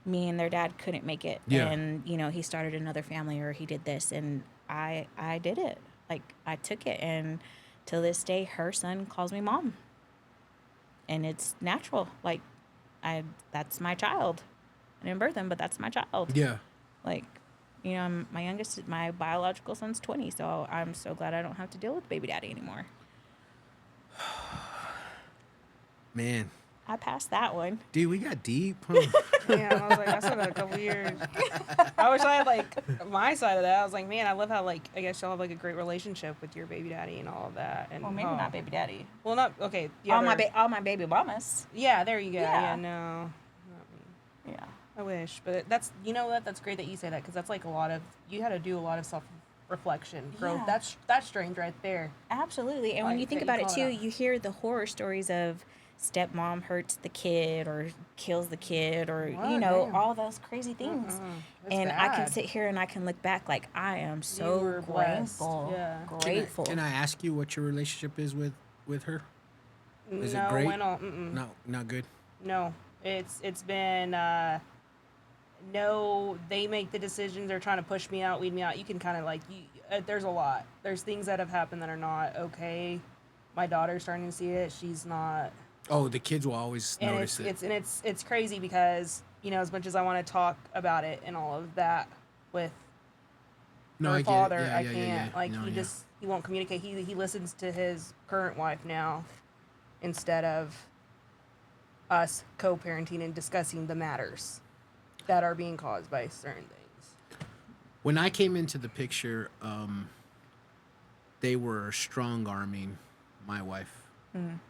me and their dad couldn't make it. Yeah. And, you know, he started another family or he did this. And I did it. Like, I took it. And to this day, her son calls me mom. And it's natural. Like, that's my child. I didn't birth him, but that's my child. Yeah. Like, you know, my biological son's 20. So I'm so glad I don't have to deal with baby daddy anymore. Man. I passed that one. Dude, we got deep, huh? Yeah, I was like, that's been a couple years. I wish I had, like, my side of that. I was like, man, I love how, like, I guess y'all have, like, a great relationship with your baby daddy and all of that. And, Well, maybe not baby daddy. Well, not, okay. All my baby mamas. Yeah, there you go. Yeah. Yeah, no. Not me. Yeah. I wish. But that's, you know what? That's great that you say that because that's, like, you had to do a lot of self-reflection, growth. Yeah. That's strange right there. Absolutely. And when Like, you think that you about it, call it too, out. you hear the horror stories of stepmom hurts the kid or kills the kid or, What? you know, Damn. all those crazy things. That's And I can bad. sit here and I can look back like I am You so were blessed. grateful. Yeah. Grateful. Can I ask you what your relationship is with her? Is no, it great? Went on, No, not good. No, it's been no. They make the decisions. They're trying to push me out, weed me out. You can kind of like there's a lot. There's things that have happened that are not okay. My daughter's starting to see it. She's not. Oh, the kids will always And notice it. it's crazy because you know as much as I want to talk about it and all of that with No, her I get it. father, Yeah, I yeah, can't. yeah, yeah. Like No, he won't communicate. He listens to his current wife now instead of us co-parenting and discussing the matters that are being caused by certain things. When I came into the picture, they were strong-arming my wife,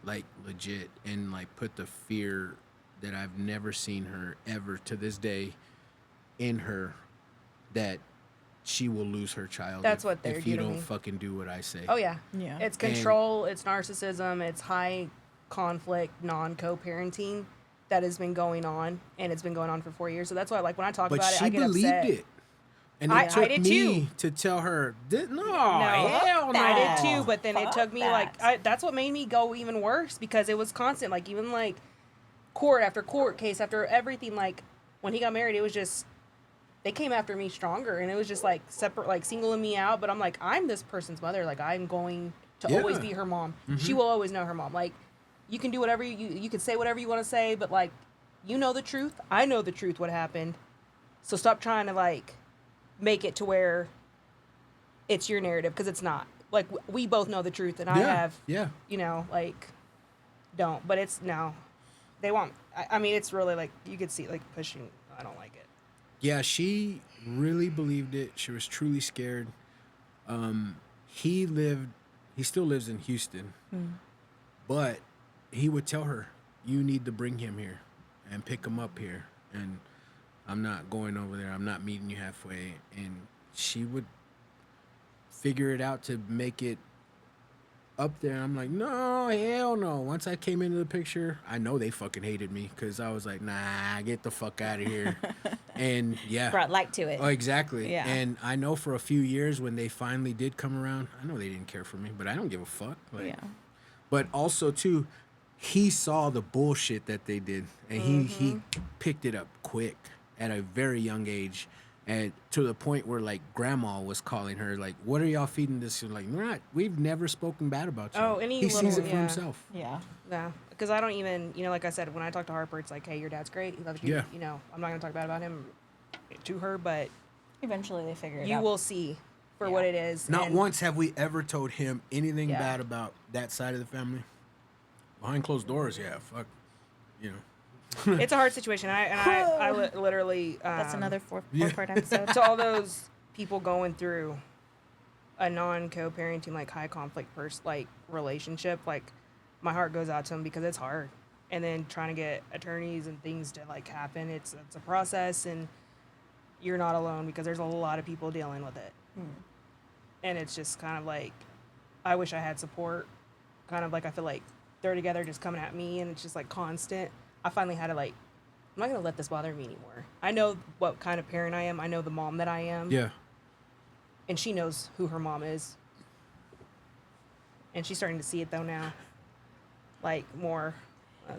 like legit, and like put the fear that I've never seen her ever to this day in her that she will lose her child. That's what they're if you giving don't me. fucking do what I say. Oh yeah, Yeah. It's control. It's narcissism. It's high conflict, non-co-parenting that has been going on, and it's been going on for 4 years. So that's why, like, when I talk But about it, she I get believed upset. it. And I it took did me too. to tell her, no, No, hell no. I did too, but then it Fuck took me that. that's what made me go even worse because it was constant, like even like court after court case after everything. Like when he got married, it was just they came after me stronger, and it was just like separate, like singling me out. But I'm like, I'm this person's mother. Like I'm going to always Yeah. be her mom. She will always know her mom. Like you can do whatever you can say whatever you want to say, but like you know the truth. I know the truth. What happened? So stop trying to like make it to where it's your narrative because it's not. Like we both know the truth, and I have, you know, like don't. But it's no, they want. I mean, it's really like you could see like pushing. I don't like it. Yeah, she really believed it. She was truly scared. He still lives in Houston, but he would tell her, you need to bring him here and pick him up here. And I'm not going over there. I'm not meeting you halfway. And she would figure it out to make it up there. I'm like, no, hell no. Once I came into the picture, I know they fucking hated me because I was like, nah, get the fuck out of here. And yeah. Brought light to it. Oh, exactly. Yeah. And I know for a few years when they finally did come around, I know they didn't care for me, but I don't give a fuck. Like, Yeah. But also, too, he saw the bullshit that they did, and he picked it up quick at a very young age, and to the point where like grandma was calling her like, "What are y'all feeding this?" Like, we've never spoken bad about you. Oh, he sees it for himself. Yeah. Yeah, because I don't even, like I said, when I talk to Harper, it's like, hey, your dad's great. He loves you. Yeah. I'm not going to talk bad about him to her, but Eventually they figure it out. you will see for what it is. Not and once have we ever told him anything Yeah. bad about that side of the family. Behind closed doors, yeah, fuck, It's a hard situation. I literally. That's another four-part episode. To all those people going through a non-co-parenting, like high conflict relationship, like my heart goes out to them because it's hard. And then trying to get attorneys and things to like happen, it's a process, and you're not alone because there's a lot of people dealing with it. And it's just kind of like, I wish I had support. Kind of like I feel like they're together just coming at me, and it's just like constant. I finally had to like, I'm not gonna let this bother me anymore. I know what kind of parent I am. I know the mom that I am. yeah. And she knows who her mom is. And she's starting to see it though now. Like more.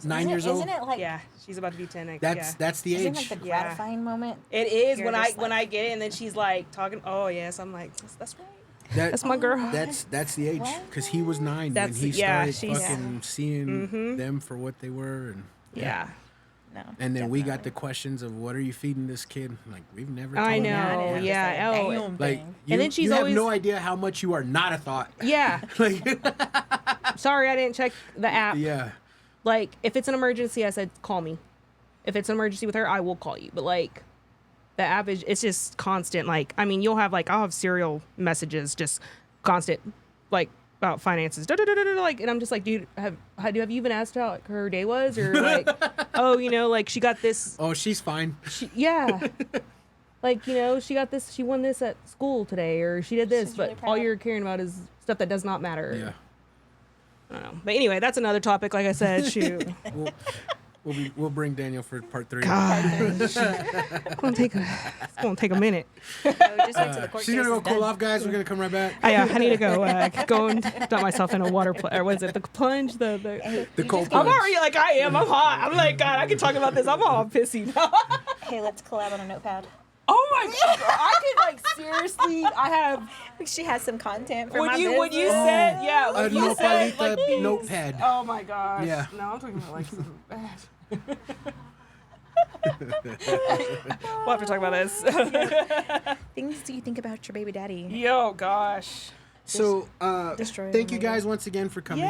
9 years old. Isn't it like Yeah, she's about to be 10 next. That's the isn't age. like the Yeah. gratifying moment? It is You're when just when like- I get it, and then she's like talking. Oh yes, I'm like that's right. That's my girl. That's the age because he was 9 That's- when he yeah, started she's- fucking seeing them for what they were, and Yeah. No. And then we got definitely. the questions of what are you feeding this kid? Like we've never. I told him know. that. That is Yeah, just a oh, damn Like thing. you, then she's you have always- no idea how much you are not a thought. Yeah. Like Sorry, I didn't check the app. yeah. Like, if it's an emergency, I said, call me. If it's an emergency with her, I will call you. But, like, the app is, it's just constant. Like, I mean, you'll have, like, I'll have serial messages, just constant, like, about finances. Like, and I'm just like, dude, have you even asked how like, her day was? Or, like, oh, like, she got this. Oh, she's fine. Yeah. Like, she got this, she won this at school today, or she did this. She's But really all proud. you're caring about is stuff that does not matter. Yeah. I don't know. But anyway, that's another topic. Like I said, shoot. We'll bring Daniel for part 3. It's gonna take a minute. No, just wait till the court She's case gonna go is cool done. off, guys. We're gonna come right back. I need to go and dump myself in a water or what is it? The plunge. The The cold I'm plunge. already like I am. I'm hot. I'm like God. I can talk about this. I'm all pissy now. Hey, let's collab on a notepad. Oh my God. I could like seriously. I have. She has some content for my When you business. said A when you said like nopalita these- notepad. Oh my gosh. Yeah. No, I'm talking about like something bad. We'll have to talk about this. Things do you think about your baby daddy? Yo, gosh. So, Destroy thank them you guys once again for coming.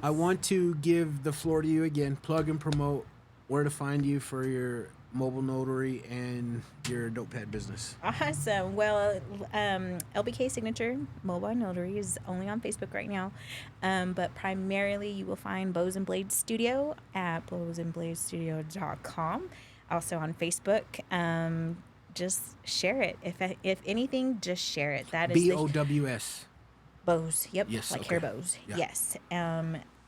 I want to give the floor to you again. Plug and promote where to find you for your mobile notary and your notepad business. Awesome. Well, LBK Signature Mobile Notary is only on Facebook right now, but primarily you will find Bows and Blades Studio at bowsandbladesstudio.com. Also on Facebook. Just share it. If anything, just share it. That is BOWS. bows. Yep. Yes, Like okay. hair bows. Yeah. Yes.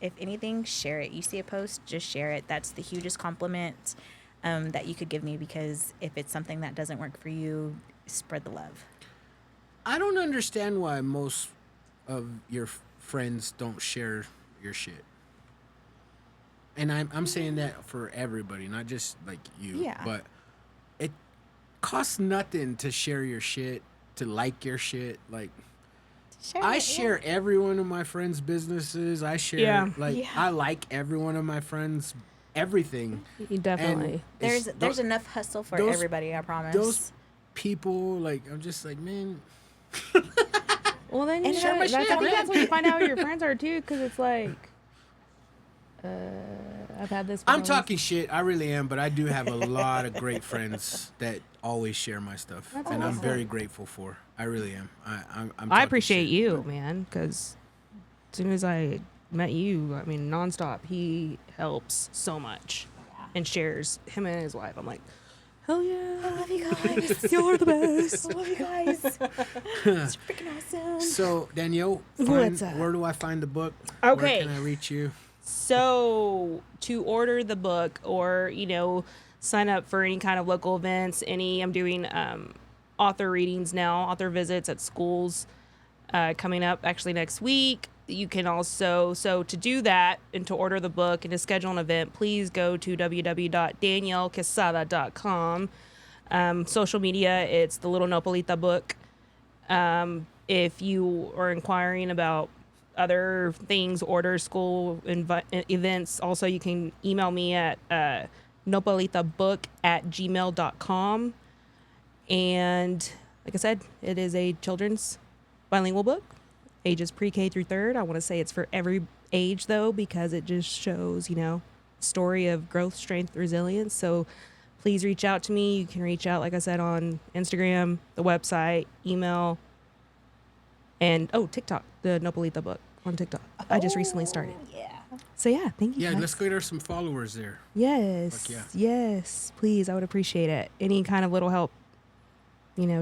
If anything, share it. You see a post, just share it. That's the hugest compliment that you could give me, because if it's something that doesn't work for you, spread the love. I don't understand why most of your friends don't share your shit. And I'm saying that for everybody, not just like you. Yeah. But it costs nothing to share your shit, to like your shit. Like Share I it, share every one of my friends' businesses. I share Yeah. I like every one of my friends' everything. You definitely. And There's it's- there's enough hustle for those- everybody, I promise. those people, like, I'm just like, man, Well, then you And share share my my that's, shit, I think man. that's when you find out who your friends are too, because it's like, I've had this. I'm with talking shit. I really am, but I do have a lot of great friends that always share my stuff, That's and I'm awesome. very grateful for. I really am. I'm I talking appreciate shit. you, man, because as soon as I met you, I mean, nonstop, he helps so much and shares him and his wife. I'm like, Hell yeah. I love you guys. You're the best. I love you guys. It's freaking awesome. So, Danielle, What's up? where do I find the book? Okay. Where can I reach you? So to order the book or, sign up for any kind of local events, I'm doing author readings now, author visits at schools coming up actually next week. You can also, so to do that and to order the book and to schedule an event, please go to www.daniellequesada.com. Social media, it's the Little Nopalita book. If you are inquiring about other things, orders, school events, also you can email me at nopalitabook@gmail.com. And like I said, it is a children's bilingual book, ages pre-K through 3rd. I want to say it's for every age though, because it just shows, story of growth, strength, resilience. So please reach out to me. You can reach out, like I said, on Instagram, the website, email, and TikTok, the Nopalita book on TikTok. I just recently started. Yeah. So yeah, thank you. Yeah, guys. let's get her some followers there. Yes. Fuck yeah. Yes, please. I would appreciate it. Any kind of little help,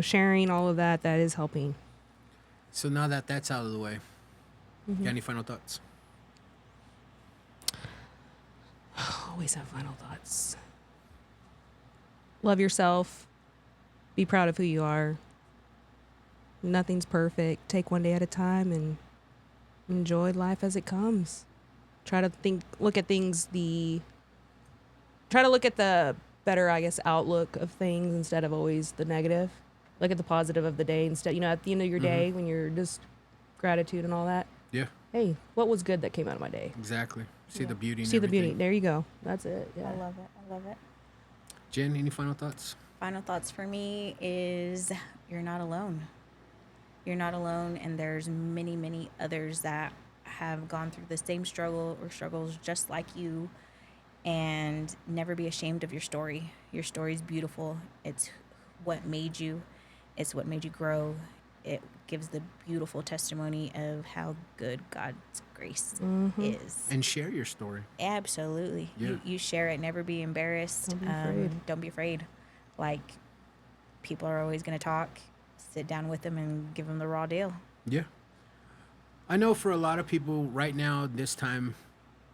sharing all of that is helping. So now that that's out of the way, got any final thoughts? Always have final thoughts. Love yourself. Be proud of who you are. Nothing's perfect. Take one day at a time and enjoy life as it comes. Try to look at the better, I guess, outlook of things instead of always the negative. Look at the positive of the day instead. At the end of your day when you're just gratitude and all that. Yeah. Hey, what was good that came out of my day? Exactly. See the beauty in See the beauty. everything. There you go. That's it. Yeah. I love it. I love it. Jen, any final thoughts? Final thoughts for me is you're not alone. You're not alone, and there's many, many others that have gone through the same struggle or struggles just like you, and never be ashamed of your story. Your story is beautiful. It's what made you. It's what made you grow. It gives the beautiful testimony of how good God's grace is. And share your story. Absolutely. Yeah. You share it. Never be embarrassed. Don't be afraid. Don't be afraid. Like, people are always going to talk. Sit down with them and give them the raw deal. Yeah. I know for a lot of people right now, this time,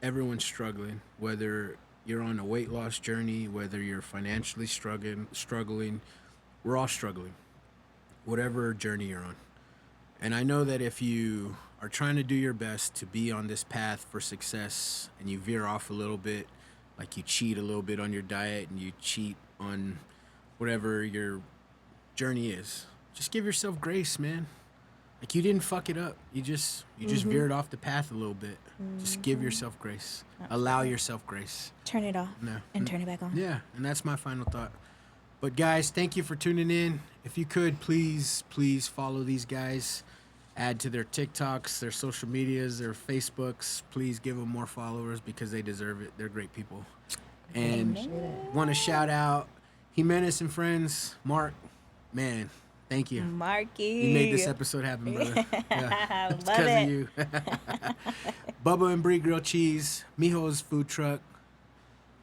everyone's struggling. Whether you're on a weight loss journey, whether you're financially struggling, we're all struggling. Whatever journey you're on. And I know that if you are trying to do your best to be on this path for success and you veer off a little bit, like you cheat a little bit on your diet and you cheat on whatever your journey is, just give yourself grace, man. Like, you didn't fuck it up. You just veered off the path a little bit. Just give yourself grace. Allow yourself grace. Turn it off and turn it back on. Yeah, and that's my final thought. But guys, thank you for tuning in. If you could, please follow these guys. Add to their TikToks, their social medias, their Facebooks. Please give them more followers because they deserve it. They're great people. And want to shout out Jimenez and friends. Mark, man, thank you. Marky. You made this episode happen, brother. Yeah, it's Love because it. of you. Bubba and Brie Grilled Cheese, Mijo's Food Truck,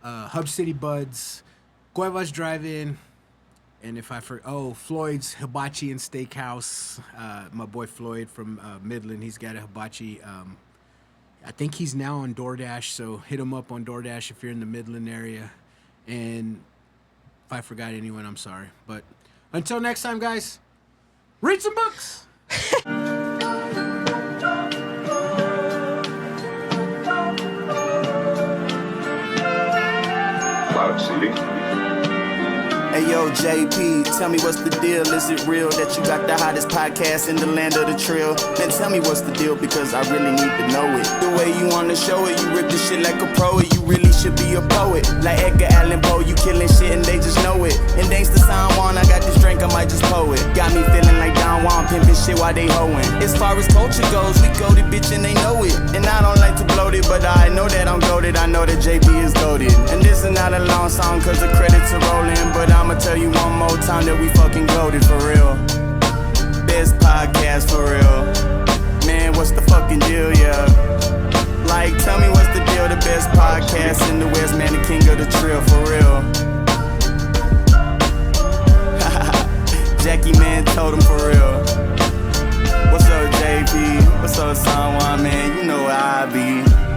Hub City Buds, Cuevas Drive-In, and if I forget, Floyd's Hibachi and Steakhouse. My boy Floyd from Midland, he's got a hibachi. I think he's now on DoorDash, so hit him up on DoorDash if you're in the Midland area. And if I forgot anyone, I'm sorry. But until next time, guys, read some books. Cloud seeding. Hey yo, JP, tell me what's the deal? Is it real that you got the hottest podcast in the land of the trill? Then tell me what's the deal, because I really need to know it. The way you wanna show it, you rip the shit like a pro. You really should be a poet, like Edgar Allan Poe. You killing shit and they just know it. And thanks to San Juan, I got this drink, I might just pour it. Got me feeling like Don Juan, pimping shit while they hoeing. As far as culture goes, we goated, bitch, and they know it. And I don't like to bloat it, but I know that I'm goated. I know that JP is goated. And this is not a long song, cause the credits are rolling, but I'ma tell you one more time that we fucking goated for real. Best podcast for real. Man, what's the fucking deal, yeah? Like, tell me what's the deal? The best podcast in the West, man, the king of the trill for real. told him for real. What's up, JP? What's up, San Juan, man? You know where I be.